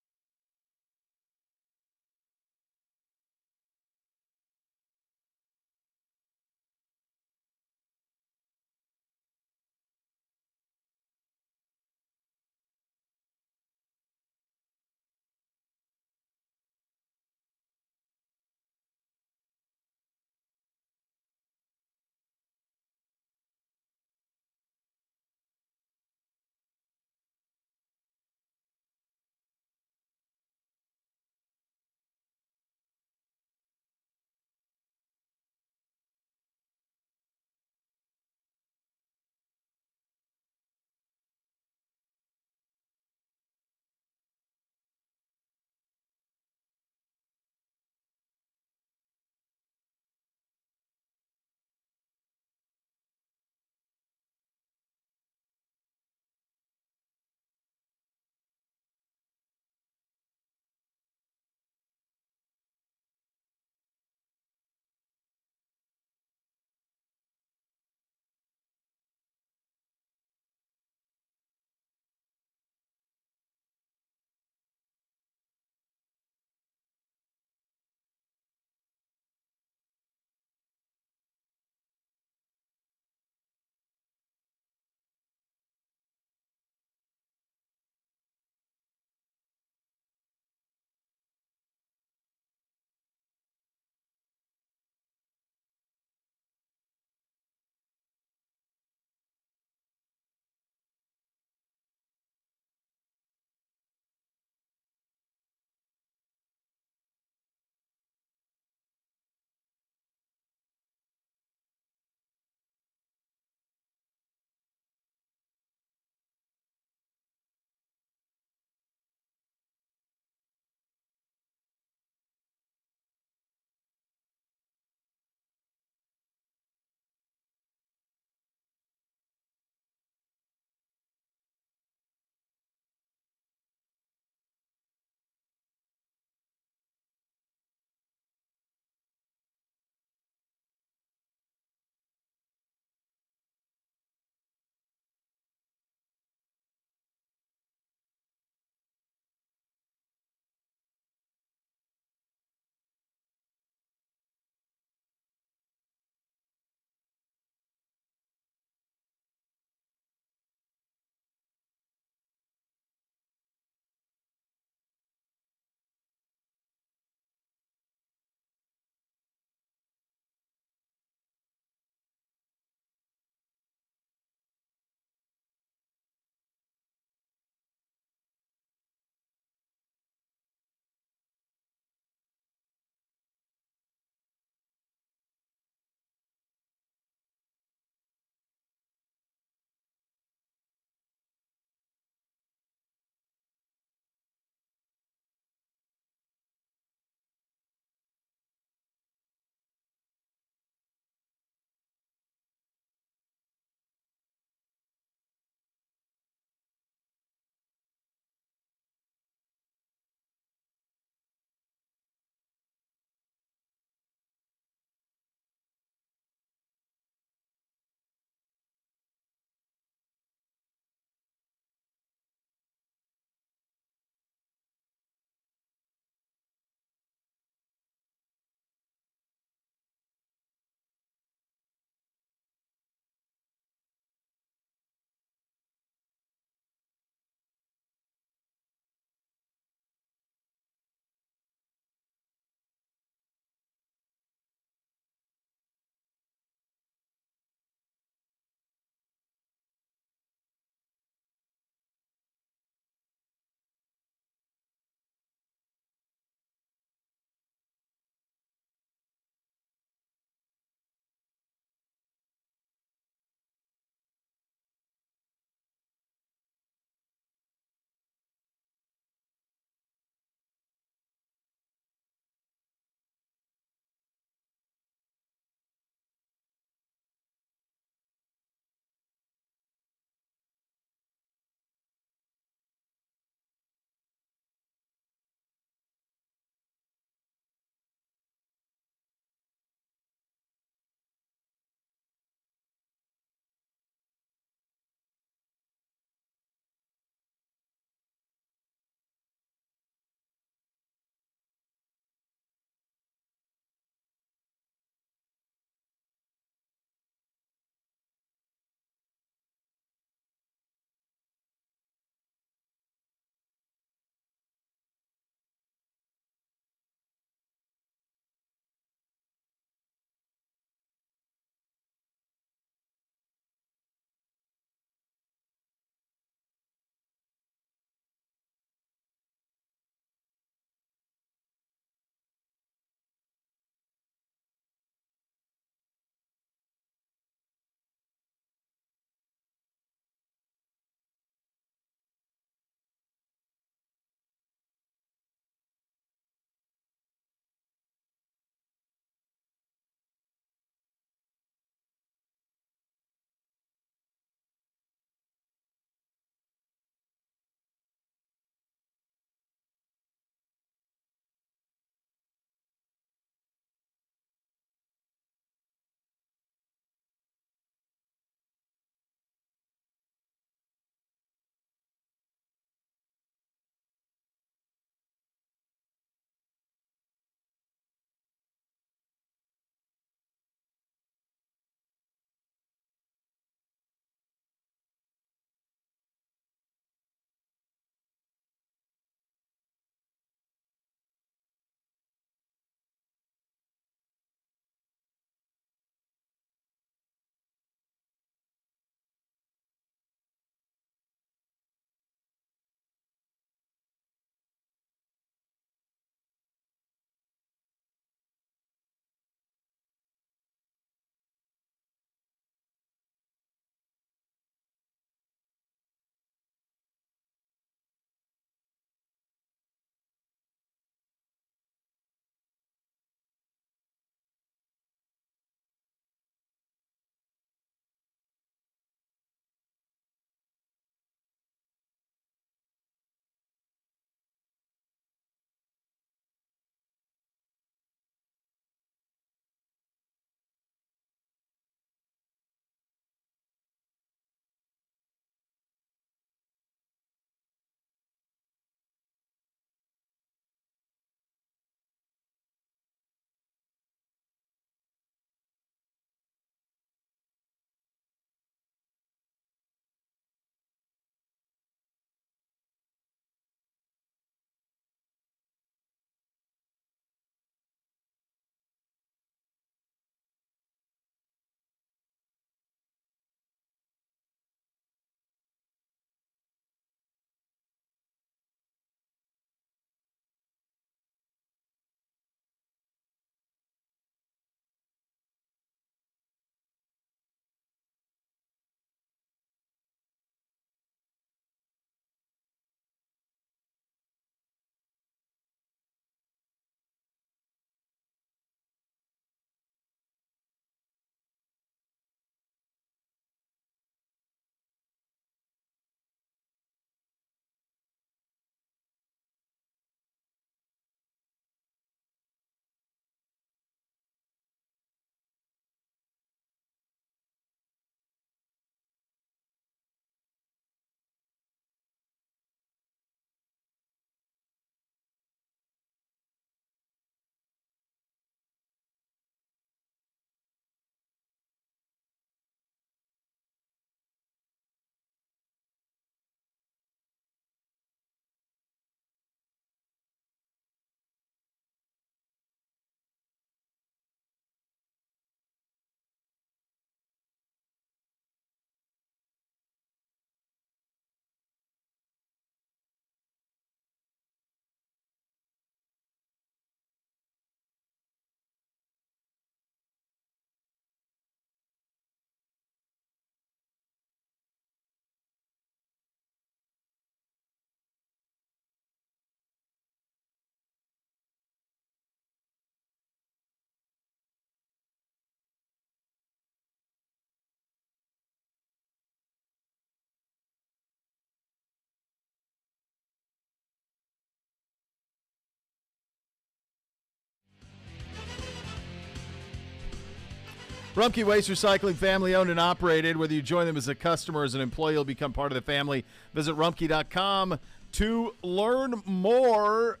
Rumpke Waste Recycling, family-owned and operated. Whether you join them as a customer or as an employee, you'll become part of the family. Visit rumpke.com to learn more.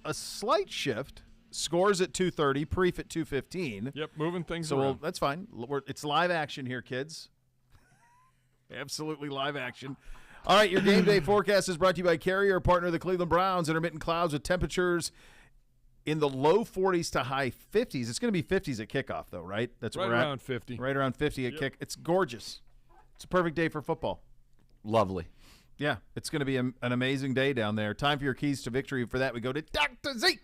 A slight shift. Scores at 2:30, Priefer at 2:15. Yep, moving things so around. That's fine. It's live action here, kids. Absolutely live action. All right, your game day forecast is brought to you by Carrier, partner of the Cleveland Browns. Intermittent clouds with temperatures in the low 40s to high 50s. It's going to be 50s at kickoff, though, right? That's right around 50. Right around 50 at kick. It's gorgeous. It's a perfect day for football. Lovely. Yeah, it's going to be an amazing day down there. Time for your keys to victory. For that, we go to Dr. Z.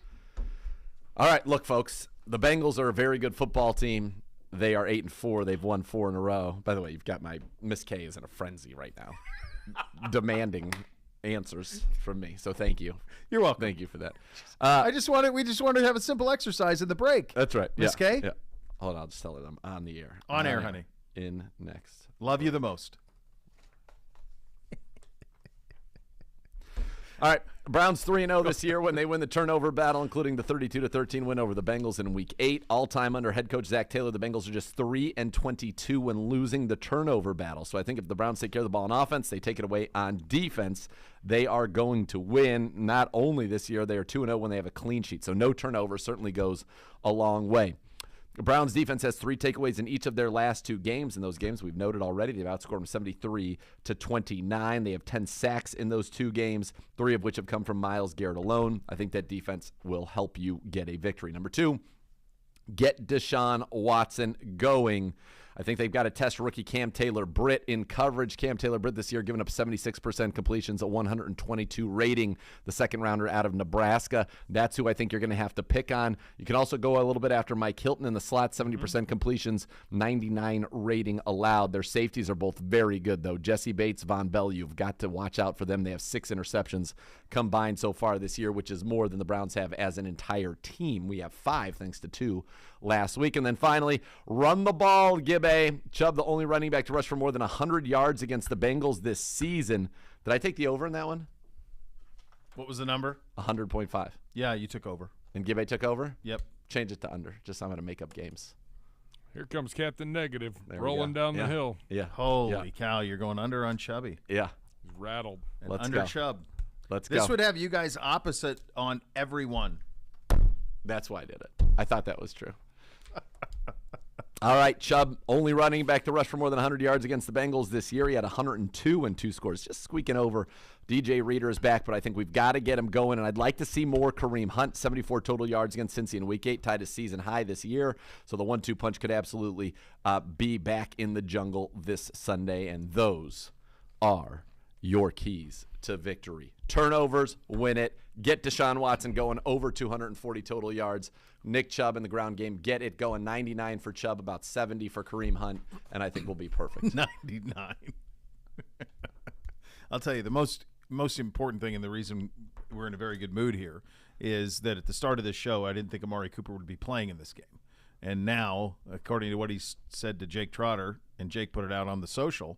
All right, look, folks. The Bengals are a very good football team. They are 8-4. They've won 4 in a row. By the way, you've got my Miss K is in a frenzy right now, demanding answers from me. So thank you. You're welcome. Thank you for that. We just wanted to have a simple exercise in the break. That's right. Miss K? Yeah. Hold on, I'll just tell her I'm on the air. On air, honey. In next. Love you the most. All right, Browns 3-0 this year when they win the turnover battle, including the 32-13 win over the Bengals in Week 8. All-time under head coach Zach Taylor, the Bengals are just 3-22 when losing the turnover battle. So I think if the Browns take care of the ball on offense, they take it away on defense, they are going to win. Not only this year, they are 2-0 when they have a clean sheet. So no turnover certainly goes a long way. The Browns defense has 3 takeaways in each of their last 2 games. In those games, we've noted already, they've outscored them 73-29. They have 10 sacks in those 2 games, 3 of which have come from Myles Garrett alone. I think that defense will help you get a victory. Number 2, get Deshaun Watson going. I think they've got to test rookie Cam Taylor-Britt in coverage. Cam Taylor-Britt this year giving up 76% completions, a 122 rating, the second rounder out of Nebraska. That's who I think you're going to have to pick on. You can also go a little bit after Mike Hilton in the slot, 70% completions, 99 rating allowed. Their safeties are both very good, though. Jesse Bates, Von Bell, you've got to watch out for them. They have 6 interceptions combined so far this year, which is more than the Browns have as an entire team. We have 5 thanks to 2 last week. And then finally, run the ball, Gibbe. Chubb, the only running back to rush for more than 100 yards against the Bengals this season. Did I take the over in that one? What was the number? 100.5. Yeah, you took over. And Gibbe took over? Yep. Change it to under. Just I'm going to make up games. Here comes Captain Negative There we rolling go. down the hill. Yeah. Holy cow, you're going under on Chubby. Yeah. He's rattled. And Let's under go. Chubb. Let's go. This would have you guys opposite on every one. That's why I did it. I thought that was true. All right, Chubb, only running back to rush for more than 100 yards against the Bengals this year. He had 102 and 2 scores, just squeaking over. DJ Reader is back, but I think we've got to get him going, and I'd like to see more Kareem Hunt, 74 total yards against Cincy in Week 8, tied a season high this year. So the 1-2 punch could absolutely be back in the jungle this Sunday, and those are your keys to victory. Turnovers, win it. Get Deshaun Watson going over 240 total yards. Nick Chubb in the ground game, get it going. 99 for Chubb, about 70 for Kareem Hunt, and I think we'll be perfect. 99. I'll tell you, the most important thing and the reason we're in a very good mood here is that at the start of this show, I didn't think Amari Cooper would be playing in this game. And now, according to what he said to Jake Trotter, and Jake put it out on the social,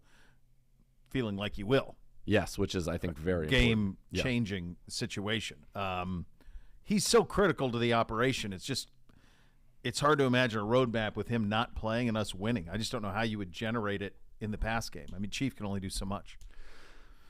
feeling like he will. Yes, which is, I think, very game-changing situation. He's so critical to the operation. It's hard to imagine a roadmap with him not playing and us winning. I just don't know how you would generate it in the pass game. I mean, Chief can only do so much.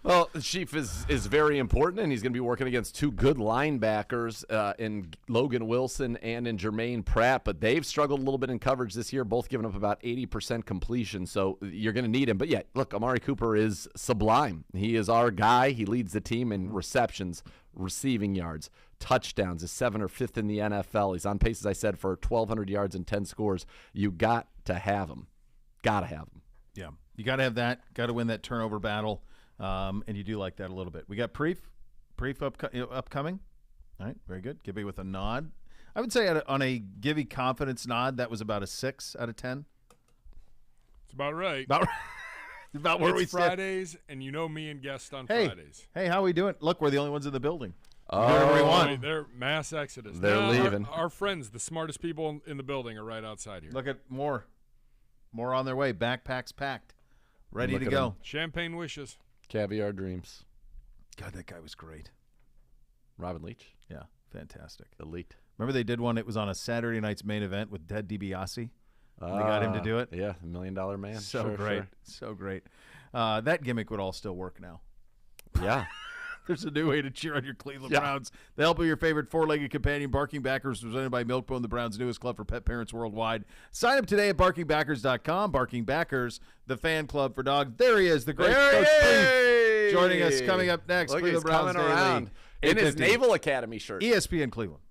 Well, Chief is very important, and he's going to be working against 2 good linebackers in Logan Wilson and in Jermaine Pratt, but they've struggled a little bit in coverage this year, both giving up about 80% completion, so you're going to need him. But, yeah, look, Amari Cooper is sublime. He is our guy. He leads the team in receptions, receiving yards, touchdowns, is 7th or 5th in the NFL. He's on pace, as I said, for 1,200 yards and 10 scores. You got to have him. Got to have him. Yeah, you got to have that. Got to win that turnover battle. And you do like that a little bit. We got Priefer upcoming. All right, very good. Gibby with a nod. I would say on a Gibby confidence nod, that was about a 6 out of 10. It's about right. About where we It's Fridays, and you know me and guests on Fridays. Hey, how are we doing? Look, we're the only ones in the building. Oh, they're mass exodus. They're leaving. Our friends, the smartest people in the building, are right outside here. Look at more on their way. Backpacks packed, ready to go. Champagne wishes. Caviar dreams. God, that guy was great. Robin Leach. Yeah, fantastic. Elite. Remember they did one, it was on a Saturday night's main event with Ted DiBiase, They got him to do it. Yeah, $1 Million Man. So Sure, great. sure. So great. That gimmick would all still work now. Yeah. There's a new way to cheer on your Cleveland Browns. The help of your favorite four-legged companion, Barking Backers, presented by Milkbone, the Browns' newest club for pet parents worldwide. Sign up today at barkingbackers.com. Barking Backers, the fan club for dogs. There he is, the great Coach Priefer, joining us. Coming up next, Look, Cleveland he's Browns coming Daily. around in his 8:50. Naval Academy shirt. ESPN Cleveland.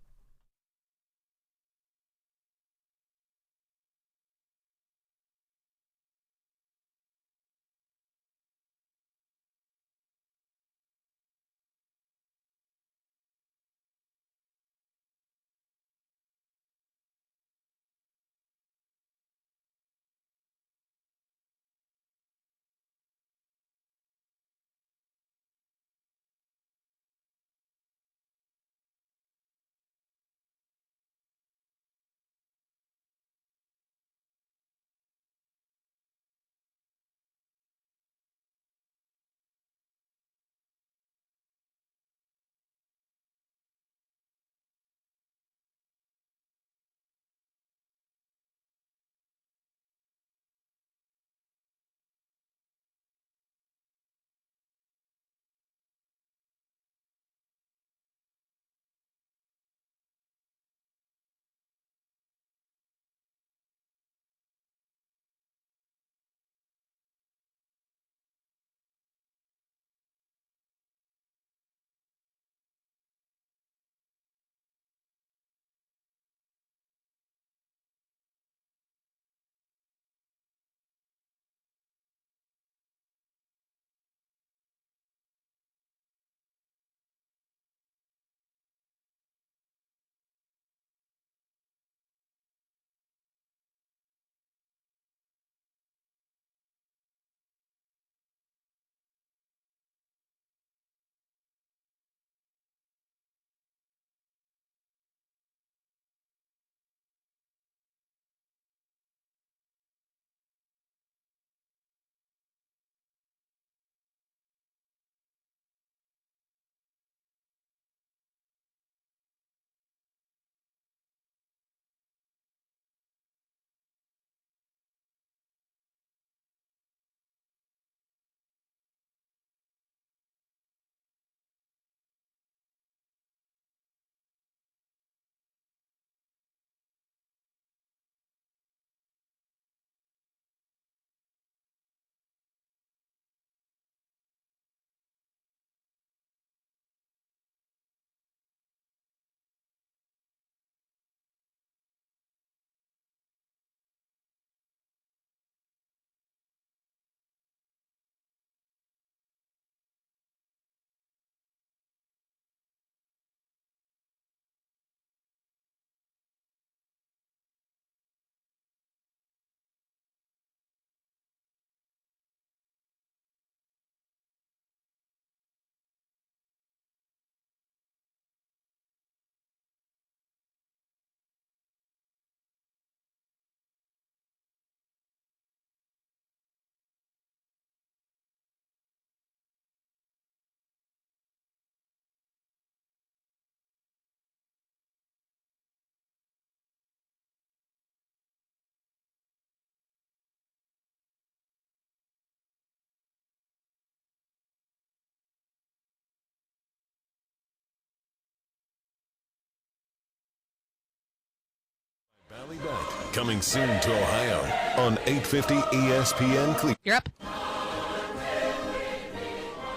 Valley Bank, coming soon to Ohio on 850 ESPN Cleveland. You're up.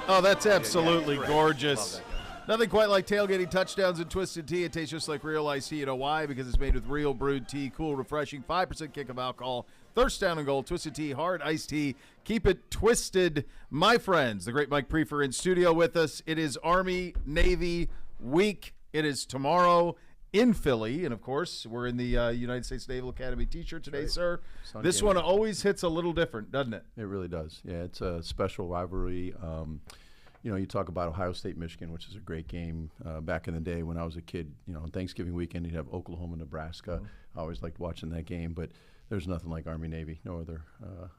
Oh, that's absolutely gorgeous. Nothing quite like tailgating touchdowns and Twisted Tea. It tastes just like real iced tea. You know why? Because it's made with real brewed tea, cool, refreshing, 5% kick of alcohol, thirst down and goal. Twisted Tea, hard iced tea. Keep it twisted, my friends. The great Mike Priefer in studio with us. It is Army-Navy week. It is tomorrow in Philly, and of course, we're in the United States Naval Academy T-shirt today, sir. This one always hits a little different, doesn't it? It really does. Yeah, it's a special rivalry. You know, you talk about Ohio State, Michigan, which is a great game. Back in the day when I was a kid, you know, on Thanksgiving weekend, you'd have Oklahoma, Nebraska. I always liked watching that game, but there's nothing like Army-Navy. No other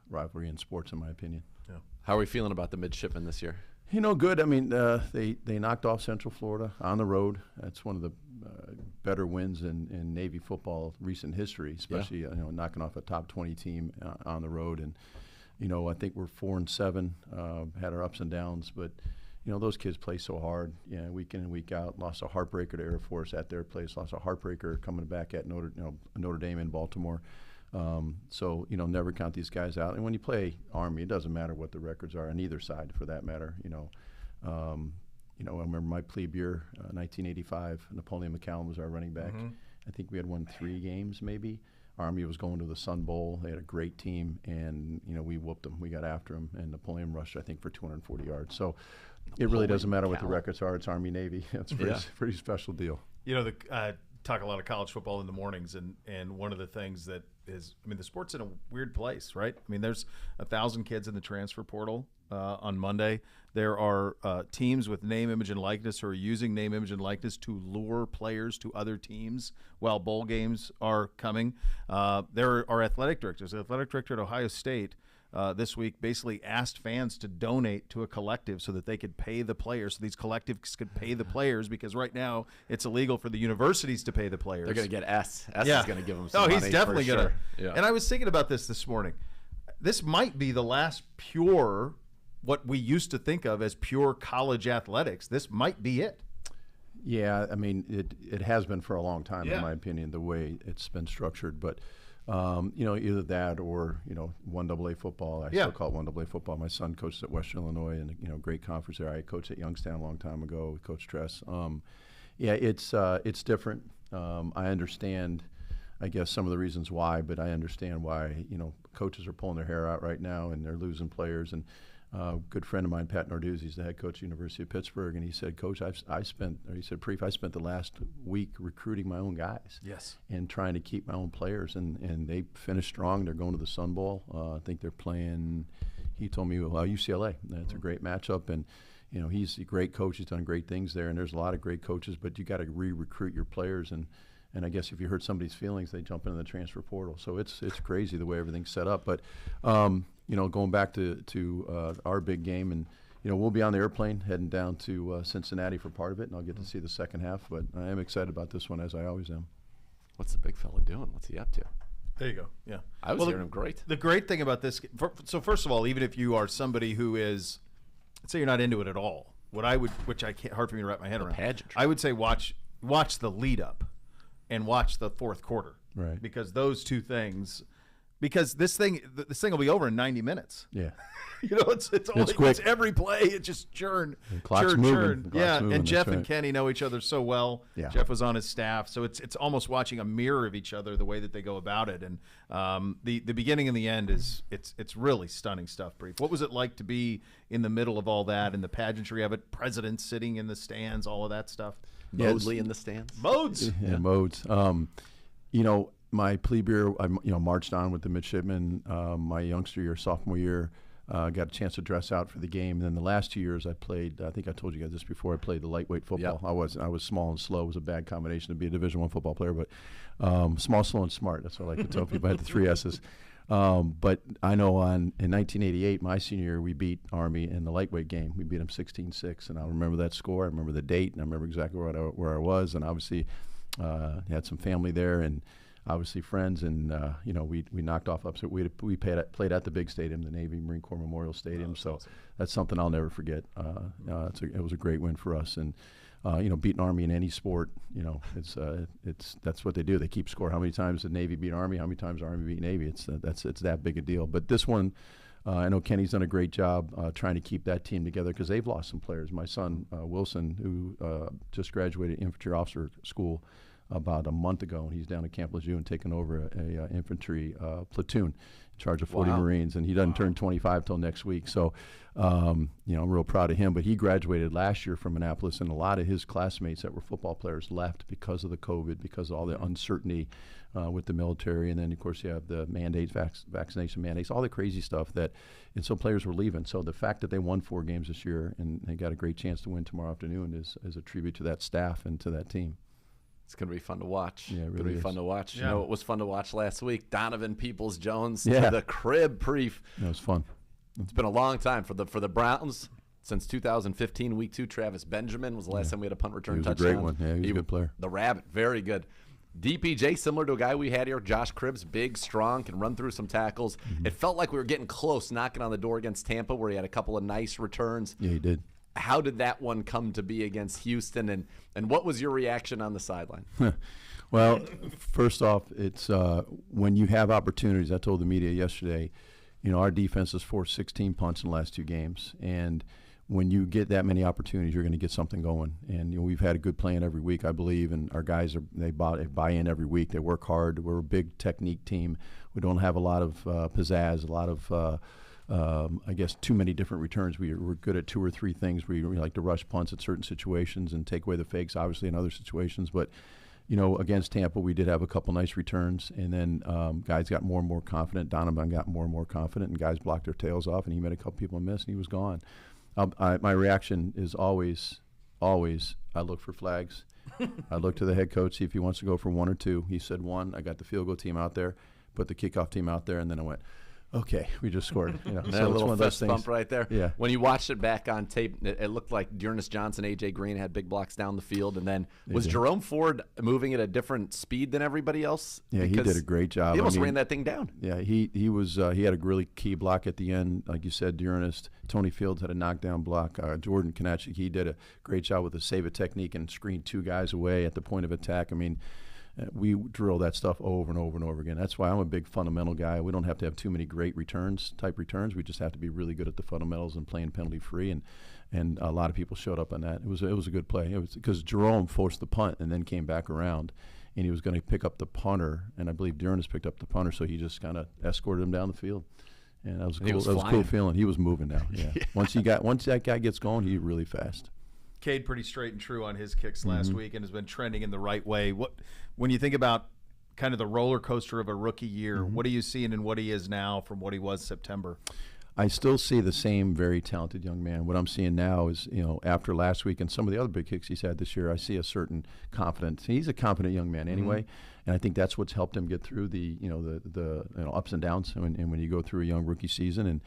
rivalry in sports, in my opinion. Yeah. How are we feeling about the midshipmen this year? You know, good. I mean, they knocked off Central Florida on the road. That's one of the better wins in Navy football recent history, especially knocking off a top 20 team on the road. And I think we're 4-7, had our ups and downs, but those kids play so hard, week in and week out. Lost a heartbreaker to Air Force at their place. Lost a heartbreaker coming back at Notre Dame in Baltimore. So never count these guys out. And when you play Army, it doesn't matter what the records are on either side, for that matter. I remember my plebe year, 1985. Napoleon McCallum was our running back. Mm-hmm. I think we had won 3 games, maybe. Army was going to the Sun Bowl. They had a great team, and we whooped them. We got after them, and Napoleon rushed, I think, for 240 yards. So it really doesn't matter what the records are. It's Army Navy. It's a pretty special deal. Talk a lot of college football in the mornings, and one of the things that is, the sport's in a weird place, right? There's 1,000 kids in the transfer portal on Monday. There are teams with name, image, and likeness who are using name, image, and likeness to lure players to other teams while bowl games are coming. There are athletic directors. The athletic director at Ohio State this week basically asked fans to donate to a collective so that they could pay the players, so these collectives could pay the players, because right now it's illegal for the universities to pay the players. They're going to get S. S is going to give them some money. Oh, he's definitely going to. Yeah. And I was thinking about this morning. This might be the last pure, what we used to think of as pure college athletics. This might be it. Yeah, it has been for a long time, in my opinion, the way it's been structured. But either that or 1AA football. I still call it 1AA football. My son coached at Western Illinois, and great conference there. I coached at Youngstown a long time ago with Coach Tress. It's different. I understand, I guess, some of the reasons why, but I understand why coaches are pulling their hair out right now and they're losing players. And a good friend of mine, Pat Narduzzi's the head coach at the University of Pittsburgh, and he said, Coach, he said, Priefer, I spent the last week recruiting my own guys. Yes. And trying to keep my own players, and they finished strong. They're going to the Sun Bowl. I think they're playing, he told me, UCLA. That's a great matchup, and he's a great coach. He's done great things there, and there's a lot of great coaches, but you got to re-recruit your players, and I guess if you hurt somebody's feelings, they jump into the transfer portal. So it's crazy the way everything's set up. But going back to our big game, and we'll be on the airplane heading down to Cincinnati for part of it, and I'll get to see the second half. But I am excited about this one, as I always am. What's the big fella doing? What's he up to? There you go. Yeah, I was hearing him great. The great thing about this, so first of all, even if you are somebody who is, let's say you're not into it at all, which I can't, hard for me to wrap my head around. Pageantry. I would say watch the lead up and watch the fourth quarter, right? Because those two things. Because this thing will be over in 90 minutes. Yeah, it's quick. It's every play. It just churn. Clock's moving. And Jeff and right. Kenny know each other so well. Yeah. Jeff was on his staff, so it's almost watching a mirror of each other, the way that they go about it. And the beginning and the end it's really stunning stuff. Brief. What was it like to be in the middle of all that and the pageantry of it? Presidents sitting in the stands, all of that stuff. Mosley in the stands. Modes. Yeah, Modes. My plebe year, I marched on with the midshipmen. My youngster year, sophomore year, got a chance to dress out for the game. And then the last 2 years I played, I think I told you guys this before, I played the lightweight football. Yep. I was small and slow. It was a bad combination to be a Division I football player, but small, slow, and smart. That's what I like to tell people. I had the 3 S's. But I know in 1988, my senior year, we beat Army in the lightweight game. We beat them 16-6, and I remember that score. I remember the date, and I remember exactly where I was. And obviously had some family there, and obviously friends, and we knocked off upset. We played at the big stadium, the Navy Marine Corps Memorial Stadium. So awesome. That's something I'll never forget. It was a great win for us, and beating Army in any sport, that's what they do. They keep score. How many times did Navy beat Army? How many times Army beat Navy? It's that big a deal. But this one, I know Kenny's done a great job trying to keep that team together, because they've lost some players. My son Wilson, who just graduated infantry officer school about a month ago, and he's down at Camp Lejeune taking over a infantry platoon in charge of 40 Marines, and he doesn't turn 25 till next week. So, I'm real proud of him. But he graduated last year from Annapolis, and a lot of his classmates that were football players left because of the COVID, because of all the uncertainty with the military, and then of course you have the mandates, vaccination mandates, all the crazy stuff and so players were leaving. So the fact that they won 4 games this year and they got a great chance to win tomorrow afternoon is a tribute to that staff and to that team. It's going to be fun to watch. Yeah, it really going to be is. fun to watch. Yeah. You know, it was fun to watch last week. Donovan Peoples-Jones Yeah. to the crib, Prief. It was fun. It's been a long time for the Browns since 2015, week 2. Travis Benjamin was the last time we had a punt return touchdown. He was a great one. Yeah, he was a good player. The Rabbit, very good. DPJ, similar to a guy we had here, Josh Cribbs, big, strong, can run through some tackles. It felt like we were getting close, knocking on the door against Tampa, where he had a couple of nice returns. Yeah, he did. How did that one come to be against Houston, and what was your reaction on the sideline? Well, first off, it's when you have opportunities. I told the media yesterday, our defense has forced 16 punts in the last 2 games, and when you get that many opportunities, you're going to get something going. And we've had a good plan every week, I believe, and our guys they buy in every week. They work hard. We're a big technique team. We don't have a lot of pizzazz, a lot of I guess too many different returns. We're good at 2 or 3 things. We like to rush punts at certain situations and take away the fakes, obviously, in other situations. But against Tampa, we did have a couple nice returns, and then guys got more and more confident. Donovan got more and more confident, and guys blocked their tails off, and he made a couple people miss, and he was gone. My reaction is always, I look for flags. I look to the head coach, see if he wants to go for 1 or 2. He said 1. I got the field goal team out there, put the kickoff team out there, and then I went, okay, we just scored. So a little fist bump right there. Yeah. When you watched it back on tape, it looked like Dearness Johnson, A.J. Green had big blocks down the field, and then was Jerome Ford moving at a different speed than everybody else? Yeah, he did a great job. He almost ran that thing down. Yeah, he was he had a really key block at the end, like you said. Dearness, Tony Fields had a knockdown block. Jordan Konachik, he did a great job with the save it technique and screened 2 guys away at the point of attack. I mean, we drill that stuff over and over and over again. That's why I'm a big fundamental guy. We don't have to have too many great returns. We just have to be really good at the fundamentals and playing penalty free. And a lot of people showed up on that. It was a good play. It was because Jerome forced the punt and then came back around, and he was going to pick up the punter, and I believe Dearness picked up the punter, so he just kind of escorted him down the field. And that was cool. That was a cool feeling. He was moving now. Yeah. Once that guy gets going, he's really fast. Cade pretty straight and true on his kicks last week and has been trending in the right way. When you think about kind of the roller coaster of a rookie year, what are you seeing in what he is now from what he was September? I still see the same very talented young man. What I'm seeing now is, after last week and some of the other big kicks he's had this year, I see a certain confidence. He's a confident young man anyway, and I think that's what's helped him get through the ups and downs and when you go through a young rookie season. And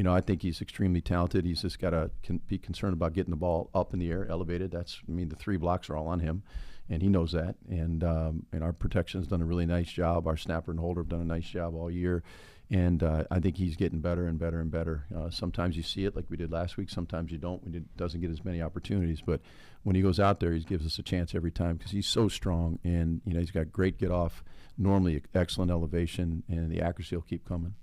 I think he's extremely talented. He's just got to be concerned about getting the ball up in the air, elevated. The 3 blocks are all on him, and he knows that. And our protection's done a really nice job. Our snapper and holder have done a nice job all year. And I think he's getting better and better and better. Sometimes you see it like we did last week. Sometimes you don't. He doesn't get as many opportunities. But when he goes out there, he gives us a chance every time because he's so strong. And, he's got great get off, normally excellent elevation, and the accuracy will keep coming.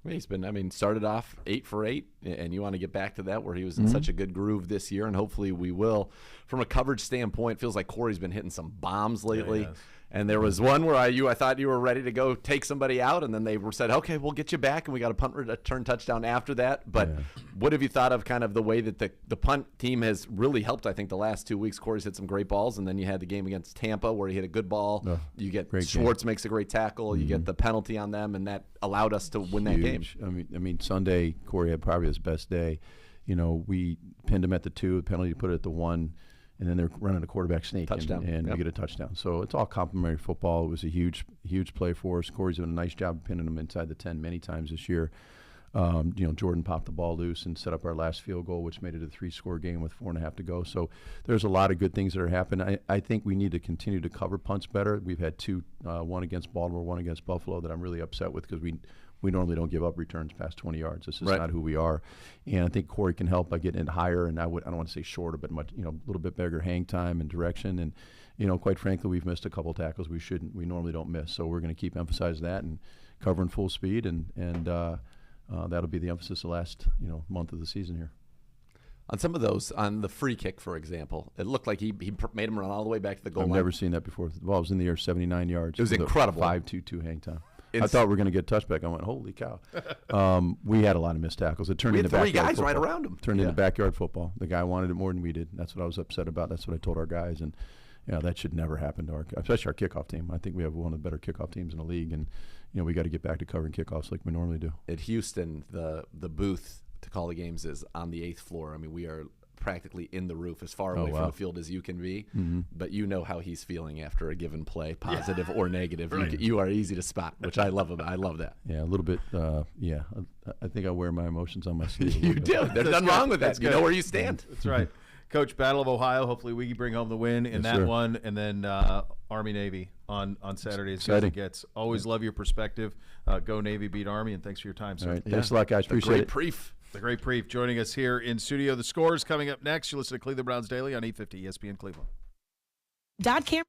He's been, started off 8 for 8, and you want to get back to that where he was in such a good groove this year, and hopefully we will. From a coverage standpoint, it feels like Corey's been hitting some bombs lately. Yeah, and there was one where I thought you were ready to go take somebody out, and then they said, okay, we'll get you back, and we got a punt return touchdown after that. But what have you thought of kind of the way that the punt team has really helped, I think, the last 2 weeks? Corey's hit some great balls, and then you had the game against Tampa where he hit a good ball. You get Schwartz makes a great tackle. You get the penalty on them, and that allowed us to win that game. I mean, Sunday, Corey had probably his best day. We pinned him at the 2, the penalty put it at the 1. And then they're running a quarterback sneak, and we get a touchdown. So it's all complimentary football. It was a huge play for us. Corey's doing a nice job of pinning them inside the 10 many times this year. Jordan popped the ball loose and set up our last field goal, which made it a 3-score game with 4.5 to go. So there's a lot of good things that are happening. I think we need to continue to cover punts better. We've had 2, one against Baltimore, one against Buffalo, that I'm really upset with because we normally don't give up returns past 20 yards. This is not who we are. And I think Corey can help by getting it higher, and I don't want to say shorter, but much, a little bit bigger hang time and direction. And, quite frankly, we've missed a couple tackles we normally don't miss. So we're going to keep emphasizing that and covering full speed, and that'll be the emphasis the last, month of the season here. On some of those, on the free kick, for example, it looked like he made him run all the way back to the goal line. I've never seen that before. The ball was in the air 79 yards. It was incredible. 5-2-2 hang time. I thought we were going to get touchback. I went, holy cow. We had a lot of missed tackles. It turned into backyard football. 3 guys right around him. Turned into backyard football. The guy wanted it more than we did. That's what I was upset about. That's what I told our guys. And that should never happen to especially our kickoff team. I think we have one of the better kickoff teams in the league. And, we got to get back to covering kickoffs like we normally do. At Houston, the booth to call the games is on the 8th floor. I mean, we are practically in the roof, as far away from the field as you can be. But you know how he's feeling after a given play, positive or negative. Right. You are easy to spot, which I love about. I love that. Yeah, a little bit. Yeah, I think I wear my emotions on my sleeve. You do. There's nothing wrong with that. You know where you stand. That's right. Coach, Battle of Ohio. Hopefully we can bring home the win in that one, and then Army Navy on Saturday. As good as it gets. Always love your perspective. Go Navy, beat Army, and thanks for your time, sir. All right. Thanks a lot, guys. Appreciate it. Prief. The great Prief joining us here in studio. The scores coming up next. You listen to Cleveland Browns Daily on 850 ESPN Cleveland. Dot Camp.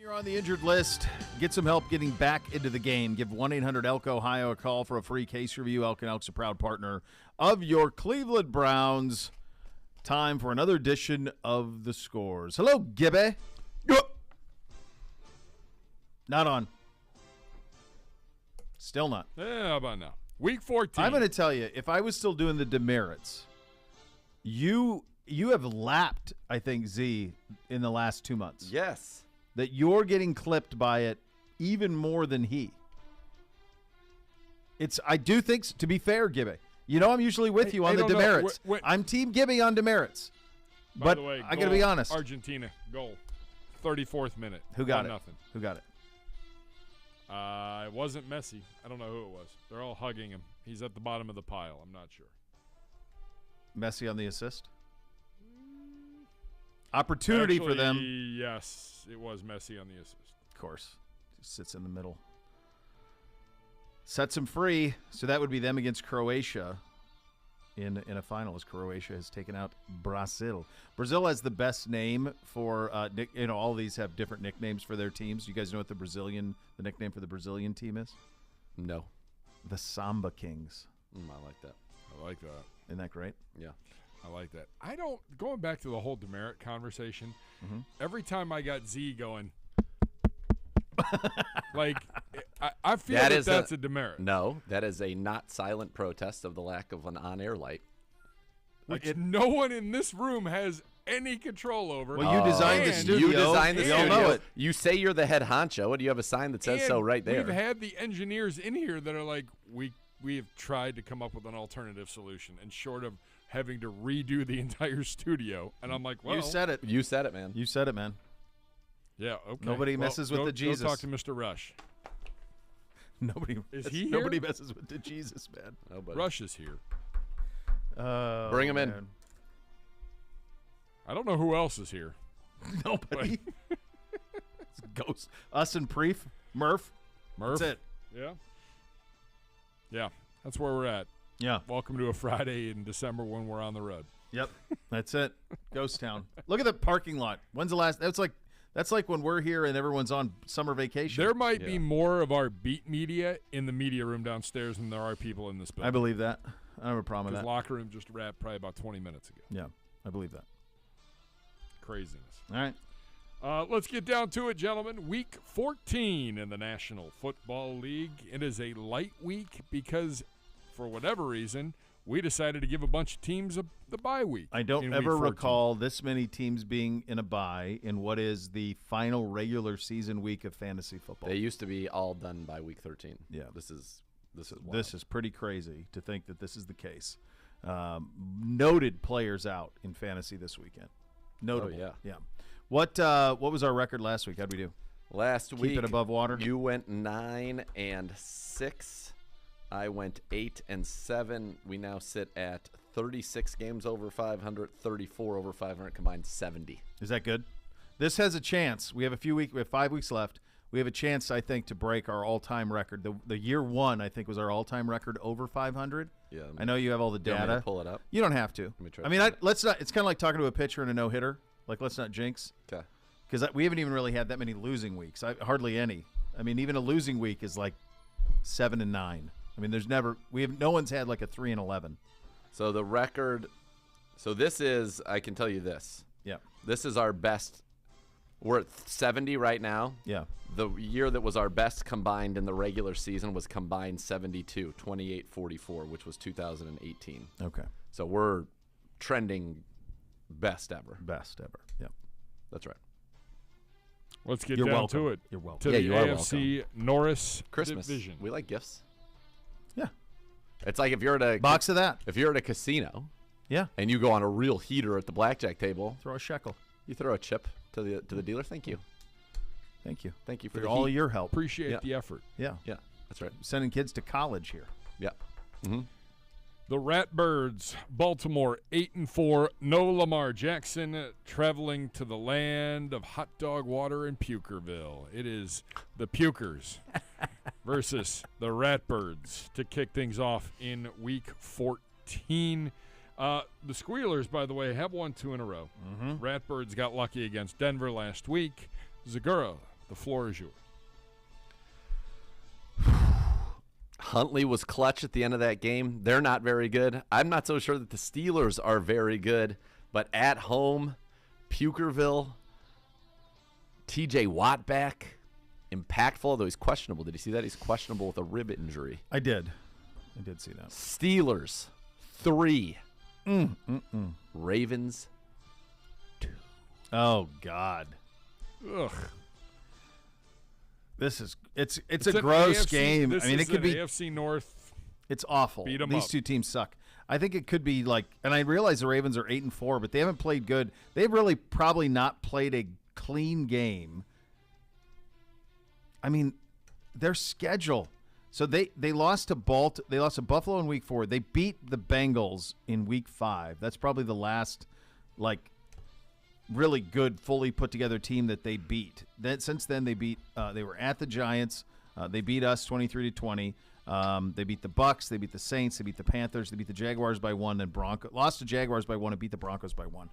You're on the injured list. Get some help getting back into the game. Give 1-800-ELK Ohio a call for a free case review. Elk & Elk's a proud partner of your Cleveland Browns. Time for another edition of The Scores. Hello, Gibby. Not on. Still not. Yeah, how about now? Week 14. I'm going to tell you, if I was still doing the demerits, you have lapped, I think, Z, in the last 2 months. Yes. That you're getting clipped by it even more than he. I do think, to be fair, Gibby, you know I'm usually with you on the demerits. I'm Team Gibby on demerits. By the way, I got to be honest. Argentina, goal. 34th minute. Who got it? Nothing. Who got it? It wasn't Messi. I don't know who it was. They're all hugging him. He's at the bottom of the pile. I'm not sure. Messi on the assist? Opportunity for them. Yes, it was Messi on the assist. Of course. Just sits in the middle. Sets him free. So that would be them against Croatia in a final, as Croatia has taken out Brazil. Brazil has the best name for all of these have different nicknames for their teams. You guys know what the nickname for the Brazilian team is? No. The Samba Kings. I like that. I like that. Isn't that great? Yeah. I like that. Going back to the whole demerit conversation, every time I got Z going, like, I feel that's a demerit. No, that is a not silent protest of the lack of an on-air light. Which no one in this room has any control over. Well, you designed the studio. You designed the studio. Know it. You say you're the head honcho, and you have a sign that says so right there. We've had the engineers in here that are like, we have tried to come up with an alternative solution, and short of having to redo the entire studio. And I'm like, well. You said it. You said it, man. You said it, man. Yeah, okay. Nobody messes with the Jesus. Go talk to Mr. Rush. Nobody messes with the Jesus, man. Nobody. Rush is here. Bring him in. I don't know who else is here. Nobody. It's Ghost. Us and Priefer. Murph. That's it. Yeah. Yeah, that's where we're at. Yeah. Welcome to a Friday in December when we're on the road. Yep. That's it. Ghost town. Look at the parking lot. When's the last? That's like when we're here and everyone's on summer vacation. There might be more of our beat media in the media room downstairs than there are people in this building. I believe that. I don't have a problem with that. The locker room just wrapped probably about 20 minutes ago. Yeah, I believe that. Craziness. All right. Let's get down to it, gentlemen. Week 14 in the National Football League. It is a light week because, for whatever reason, we decided to give a bunch of teams the bye week. I don't ever recall this many teams being in a bye in what is the final regular season week of fantasy football. They used to be all done by week 13. Yeah. This is wild. This is pretty crazy to think that this is the case. Noted players out in fantasy this weekend. Notable. Oh, yeah. What was our record last week? How'd we do? Last week, keep it above water. You went 9-6. I went 8-7. We now sit at 36 games over 500, 34 over 500, combined 70. Is that good? This has a chance. We have 5 weeks left. We have a chance, I think, to break our all-time record. The year one, I think, was our all-time record over 500. Yeah. I know you have all the You want me data. to pull it up? You don't have to. Let's not. It's kind of like talking to a pitcher and a no-hitter. Like, let's not jinx. Okay. Because we haven't even really had that many losing weeks. Hardly any. I mean, even a losing week is like 7-9. I mean, no one's had like a 3-11. So the record. So this is. I can tell you this. Yeah. This is our best. We're at 70 right now. Yeah. The year that was our best combined in the regular season was combined 72, 28-44, which was 2018. Okay. So we're trending best ever. Best ever. Yep. That's right. Let's get You're down welcome. to it. You're welcome. To Yeah, the you are AFC Norris Christmas. division. We like gifts. Yeah. It's like if you're at a box of that. If you're at a casino, yeah, and you go on a real heater at the blackjack table, throw a shekel. You throw a chip to the dealer. Thank you. Thank you. Thank you for all your help. Appreciate the effort. Yeah. Yeah. That's right. Sending kids to college here. Yeah. Mm-hmm. The Ratbirds, Baltimore, 8-4. No Lamar Jackson, traveling to the land of hot dog water in Pukerville. It is the Pukers versus the Ratbirds to kick things off in Week 14. The Squealers, by the way, have won 2 in a row. Mm-hmm. Ratbirds got lucky against Denver last week. Zagura, The floor is yours. Huntley was clutch at the end of that game. They're not very good. I'm not so sure that the Steelers are very good, but at home, Pukerville, TJ Watt back, impactful, although he's questionable. Did you see that? He's questionable with a rib injury. I did see that. Steelers, 3. Ravens, 2. Oh, God. Ugh. It's It's a gross AFC game. This I mean, is it could an be AFC North. It's awful. Beat 'em These up. two teams suck. I think it could be like, and I realize the Ravens are 8-4, but they haven't played good. They've really probably not played a clean game. I mean, their schedule. So they lost to They lost to Buffalo in Week 4. They beat the Bengals in Week 5. That's probably the last, really good, fully put together team that they beat. Since then, they beat. They were at the Giants. They beat us 23-20. They beat the Bucks. They beat the Saints. They beat the Panthers. They beat the Jaguars by 1. Then lost to Jaguars by 1 and beat the Broncos by 1.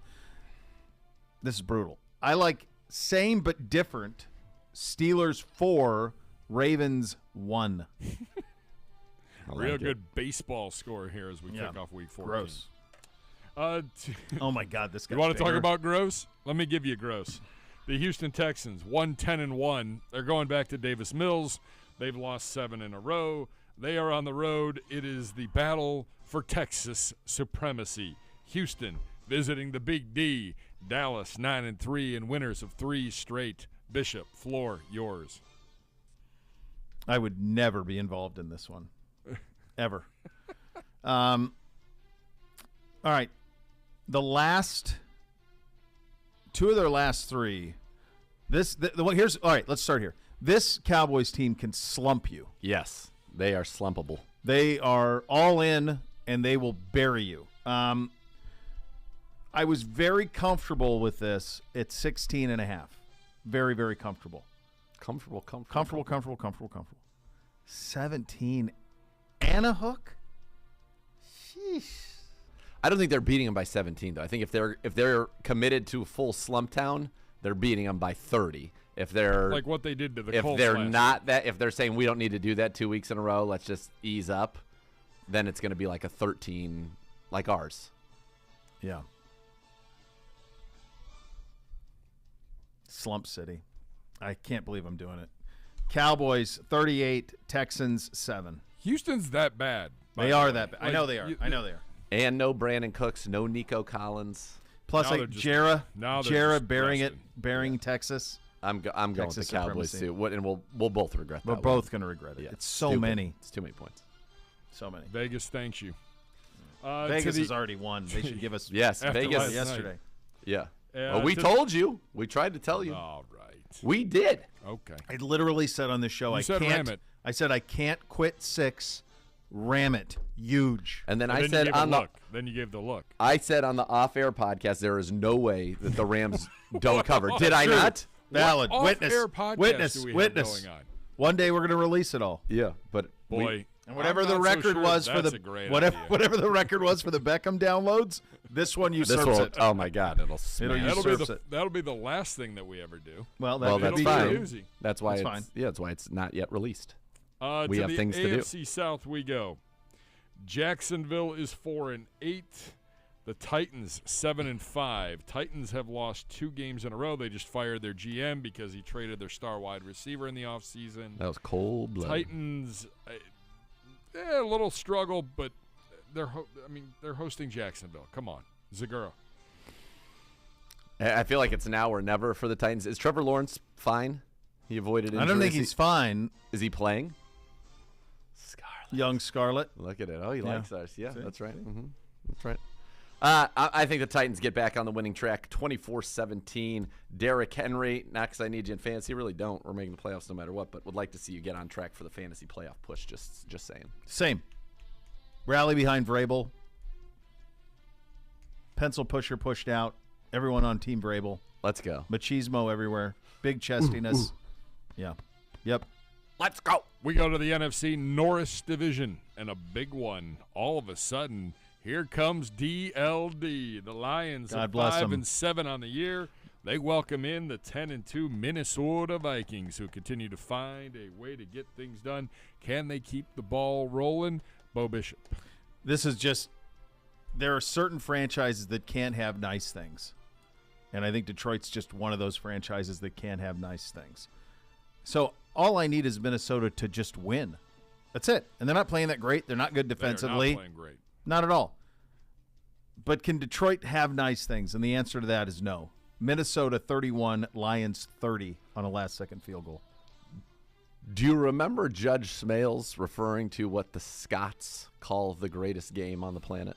This is brutal. I like same but different. Steelers 4, Ravens 1. Real good baseball score here as we kick off Week 14. Gross. Oh my God, this guy. You want to talk about gross? Let me give you gross. The Houston Texans 1-10-1. They're going back to Davis Mills. They've lost 7 in a row. They are on the road. It is the battle for Texas supremacy. Houston visiting the Big D. Dallas 9-3 and winners of 3 straight. Bishop, floor yours. I would never be involved in this one, ever. All right, two of their last 3. Here's all right. Let's start here. This Cowboys team can slump you. Yes, they are slumpable. They are all in, and they will bury you. I was very comfortable with this at 16.5. Very, very comfortable. Comfortable. 17 and a hook? Sheesh. I don't think they're beating them by 17, though. I think if they're committed to full slump town, they're beating them by 30. If they're like what they did to the if Colts they're last not that, if they're saying we don't need to do that 2 weeks in a row, let's just ease up, then it's going to be like a 13, like ours. Yeah. Slump City. I can't believe I'm doing it. Cowboys 38, Texans 7. Houston's that bad. They are that bad. I know they are. And no Brandon Cooks, no Nico Collins. Plus, Now like they're Jarrah just bearing Texas. I'm going with the Cowboys supremacy. too. And we'll both regret that. We're both going to regret it. Yeah, It's so stupid. many. It's too many points. So many. Vegas thanks you. Vegas has already won. They should give us yes, after Vegas last yesterday. night. Yeah. Well, we told you. We tried to tell you. All right. We did. Okay. I literally said on this show, You said ram it. I said I can't quit 6. Ram it. Huge. And then I then said you gave on the the look. Then you gave the look. I said on the off-air podcast there is no way that the Rams don't cover. Did I not? Valid. What Witness. off-air podcast Witness. do we have Witness. going on? One day we're going to release it all. Yeah, but Boy. And whatever I'm the not so record sure was for that's the a great whatever idea. whatever the record was for the Beckham downloads, this one usurps it. Oh my God, it'll smash. That'll be the last thing that we ever do. Well, Well, that's be fine. true. Easy. That's why That's it's fine. yeah, that's why it's not yet released. To We have the things to do. AFC South we go. Jacksonville is 4-8. The Titans 7-5. Titans have lost 2 games in a row. They just fired their GM because he traded their star wide receiver in the offseason. That was cold blood. Titans, a little struggle, but they're hosting Jacksonville. Come on, Zagura. I feel like it's now or never for the Titans. Is Trevor Lawrence fine? He avoided injury. I don't think he's fine. Is he playing? Young Scarlet. Look at it. Oh, he Yeah. likes us. Yeah, See? that's right. That's right. I think the Titans get back on the winning track 24-17. Derrick Henry, not because I need you in fantasy. Really don't. We're making the playoffs no matter what, but would like to see you get on track for the fantasy playoff push. Just saying. Same. Rally behind Vrabel. Pencil pusher pushed out. Everyone on Team Vrabel. Let's go. Machismo everywhere. Big chestiness. Yeah. Yep. Let's go. We go to the NFC Norris division, and a big one. All of a sudden, here comes DLD. The Lions God are bless 'em. 5-7 on the year. They welcome in the 10-2 Minnesota Vikings, who continue to find a way to get things done. Can they keep the ball rolling? Bo Bishop. This is just – there are certain franchises that can't have nice things. And I think Detroit's just one of those franchises that can't have nice things. So all I need is Minnesota to just win. That's it. And they're not playing that great. They're not good defensively. They're not playing great. Not at all. But can Detroit have nice things? And the answer to that is no. Minnesota 31, Lions 30 on a last-second field goal. Do you remember Judge Smales referring to what the Scots call the greatest game on the planet?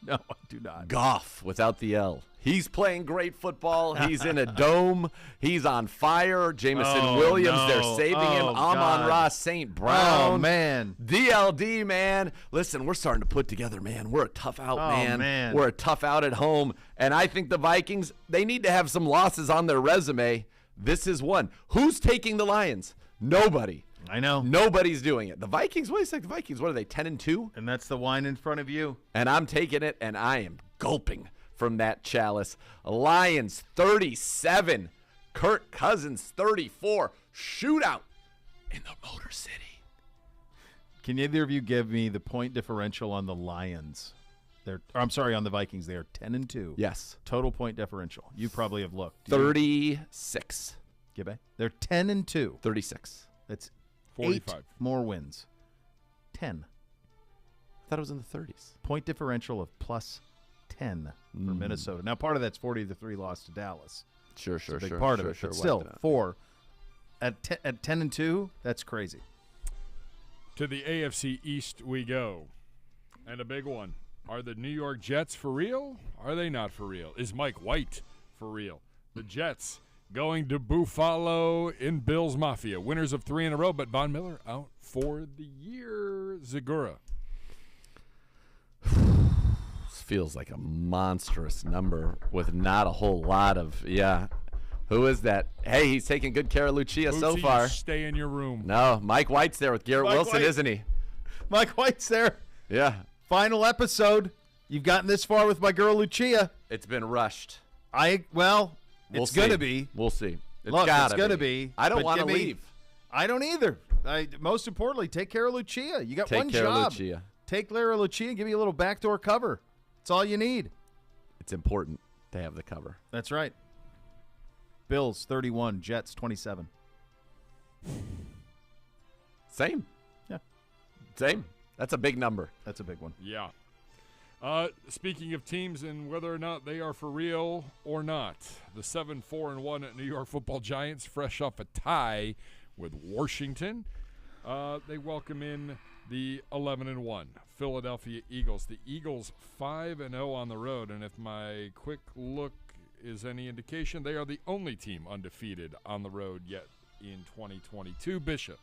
No, I do not. Goff without the L. He's playing great football. He's in a dome. He's on fire. Jamison Williams, they're saving him. Amon-Ra St. Brown. Oh, man. DLD, man. Listen, we're starting to put together, man. We're a tough out, man. We're a tough out at home. And I think the Vikings, they need to have some losses on their resume. This is one. Who's taking the Lions? Nobody. I know. Nobody's doing it. The Vikings, what do you think? The Vikings, what are they, 10-2? And that's the wine in front of you. And I'm taking it, and I am gulping from that chalice. Lions 37, Kirk Cousins 34. Shootout in the Motor City. Can either of you give me the point differential on the Lions? On the Vikings. They are 10-2. Yes. Total point differential. You probably have looked. 36. Gibbe? They're 10-2. 36. That's 45. 8 more wins. 10. I thought it was in the 30s. Point differential of plus 10 for Minnesota. Now, part of that's 40-3 loss to Dallas. Sure. Big part of it. But still, 4 at 10-2. That's crazy. To the AFC East we go, and a big one. Are the New York Jets for real? Are they not for real? Is Mike White for real? The Jets going to Buffalo in Bills Mafia. Winners of 3 in a row, but Von Miller out for the year. Zagura. This feels like a monstrous number with not a whole lot of, Who is that? Hey, he's taking good care of Lucia so far. Stay in your room. No, Mike White's there with Garrett Wilson, White. isn't he? Mike White's there. Yeah. Final episode. You've gotten this far with my girl Lucia. It's been rushed. It's going to be. We'll see. It's going to be. I don't want to leave. I don't either. Most importantly, take care of Lucia. You got one Take care job. of Lucia. Take care of Lucia and give you a little backdoor cover. That's all you need. It's important to have the cover. That's right. Bills 31, Jets 27. Same. Yeah. Same. That's a big number. That's a big one. Yeah. Speaking of teams and whether or not they are for real or not, the 7-4-1 New York Football Giants, fresh off a tie with Washington, they welcome in the 11-1 Philadelphia Eagles. The Eagles 5-0 on the road, and if my quick look is any indication, they are the only team undefeated on the road yet in 2022. Bishop.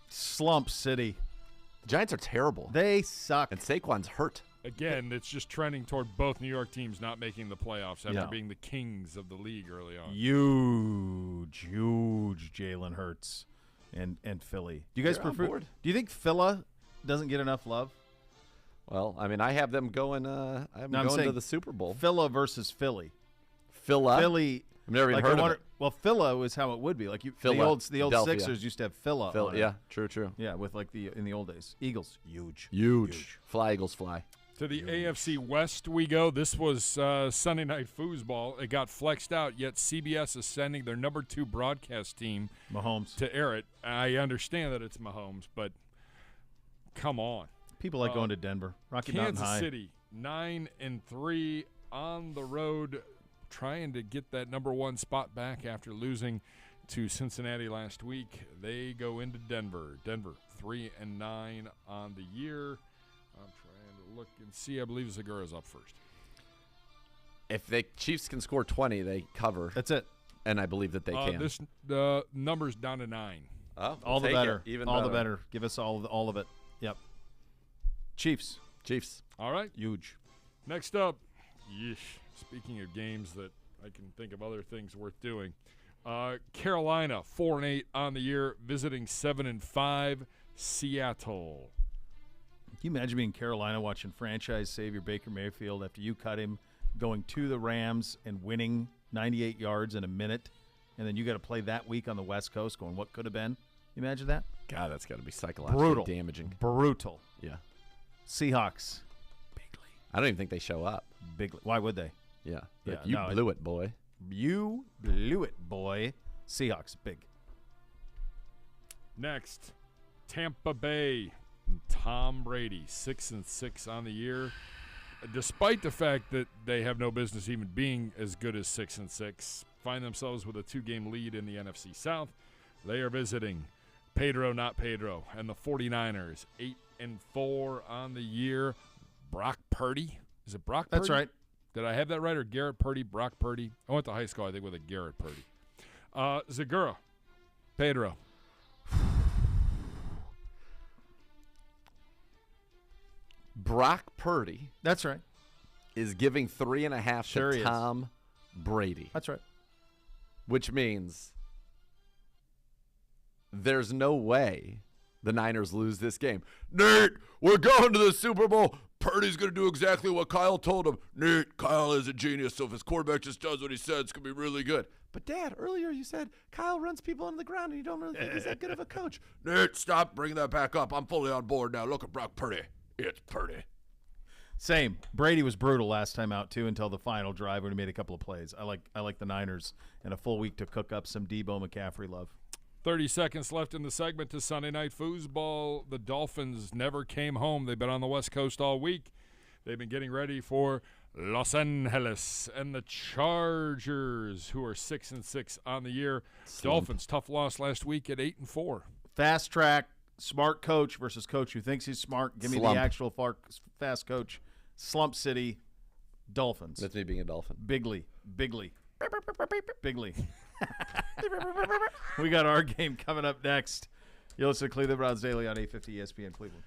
Slump City. The Giants are terrible. They suck. And Saquon's hurt. Again, it's just trending toward both New York teams not making the playoffs after being the kings of the league early on. Huge Jalen Hurts and Philly. Do you guys prefer? Do you think Philly doesn't get enough love? Well, I mean, I have them going. I'm going to the Super Bowl. Philly versus Philly. Philly. I've never even heard of it. Well, Philly is how it would be. Like the old Sixers used to have Philly. Yeah, true. Yeah, with like in the old days. Eagles, huge. Fly, Eagles, fly. To the AFC West we go. This was Sunday Night Foosball. It got flexed out, yet CBS is sending their number 2 broadcast team, Mahomes, to air it. I understand that it's Mahomes, but come on. People like going to Denver. Rocky Mountain High. Kansas City, 9-3 on the road, trying to get that number 1 spot back after losing to Cincinnati last week. They go into Denver. Denver 3-9 on the year. I'm trying to look and see. I believe Zagura's up first. If the Chiefs can score 20, they cover. That's it. And I believe that they can. The number's down to 9. Oh, all the better. Even all the better. Give us all of it. Yep. Chiefs. All right. Huge. Next up, speaking of games that I can think of other things worth doing, Carolina 4-8 on the year, visiting 7-5 Seattle. Can you imagine being Carolina watching franchise savior Baker Mayfield after you cut him going to the Rams and winning 98 yards in a minute, and then you got to play that week on the West Coast going, what could have been? You imagine that? God, that's got to be psychologically damaging. Brutal. Yeah. Seahawks. I don't even think they show up. Bigly. Why would they? Yeah. Yeah, Like, you blew it, boy. You blew it, boy. Seahawks, big. Next, Tampa Bay. Tom Brady, 6-6 on the year. Despite the fact that they have no business even being as good as 6-6, find themselves with a 2-game lead in the NFC South. They are visiting Pedro, not Pedro, and the 49ers, 8-4 on the year. Brock Purdy. Is it Brock Purdy? That's right. Did I have that right, or Garrett Purdy, Brock Purdy? I went to high school, I think, with a Garrett Purdy. Zagura, Pedro. Brock Purdy. That's right. Is giving 3.5 Sure to is. Tom Brady. That's right. Which means there's no way the Niners lose this game. Nate, we're going to the Super Bowl. Purdy's going to do exactly what Kyle told him. Nate, Kyle is a genius, so if his quarterback just does what he said, it's going to be really good. But, Dad, earlier you said Kyle runs people into the ground and you don't really think he's that good of a coach. Nate, stop bringing that back up. I'm fully on board now. Look at Brock Purdy. It's Purdy. Same. Brady was brutal last time out, too, until the final drive when he made a couple of plays. I like the Niners and a full week to cook up some Debo McCaffrey love. 30 seconds left in the segment to Sunday Night Foosball. The Dolphins never came home. They've been on the West Coast all week. They've been getting ready for Los Angeles and the Chargers, who are 6-6 on the year. Dolphins, tough loss last week at 8-4. Fast track, smart coach versus coach who thinks he's smart. Give me the actual fast coach. Slump City, Dolphins. That's me being a Dolphin. Bigly. Bigly. We got our game coming up next. You'll listen to Cleveland Browns Daily on 850 ESPN Cleveland.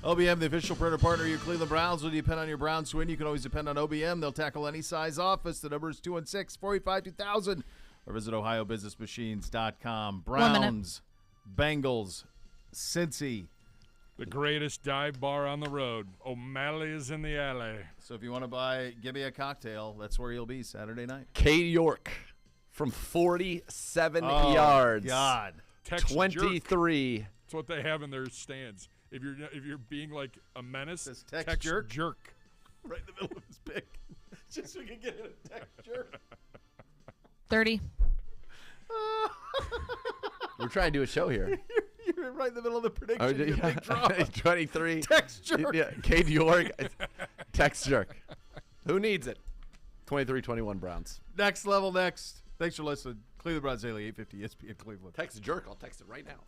OBM, the official printer partner of your Cleveland Browns. When you depend on your Browns to win, you can always depend on OBM. They'll tackle any size office. The number is 216-485-2000. Or visit OhioBusinessMachines.com. Browns, Bengals, Cincy. The greatest dive bar on the road. O'Malley is in the alley. So if you want to give me a cocktail, that's where you'll be Saturday night. Cade York from 47 yards. God. Tex 23. Jerk. That's what they have in their stands. If you're being like a menace, Tex Jerk. Right in the middle of his pick. Just so we can get in a Tex Jerk. 30. We're trying to do a show here. You're right in the middle of the prediction. Big draw. 23. Tex Jerk. Yeah, Cade York. Tex Jerk. Who needs it? 23-21 Browns. Next level next. Thanks for listening. Cleveland Browns Daily, 850 ESPN Cleveland. Text Jerk. I'll text it right now.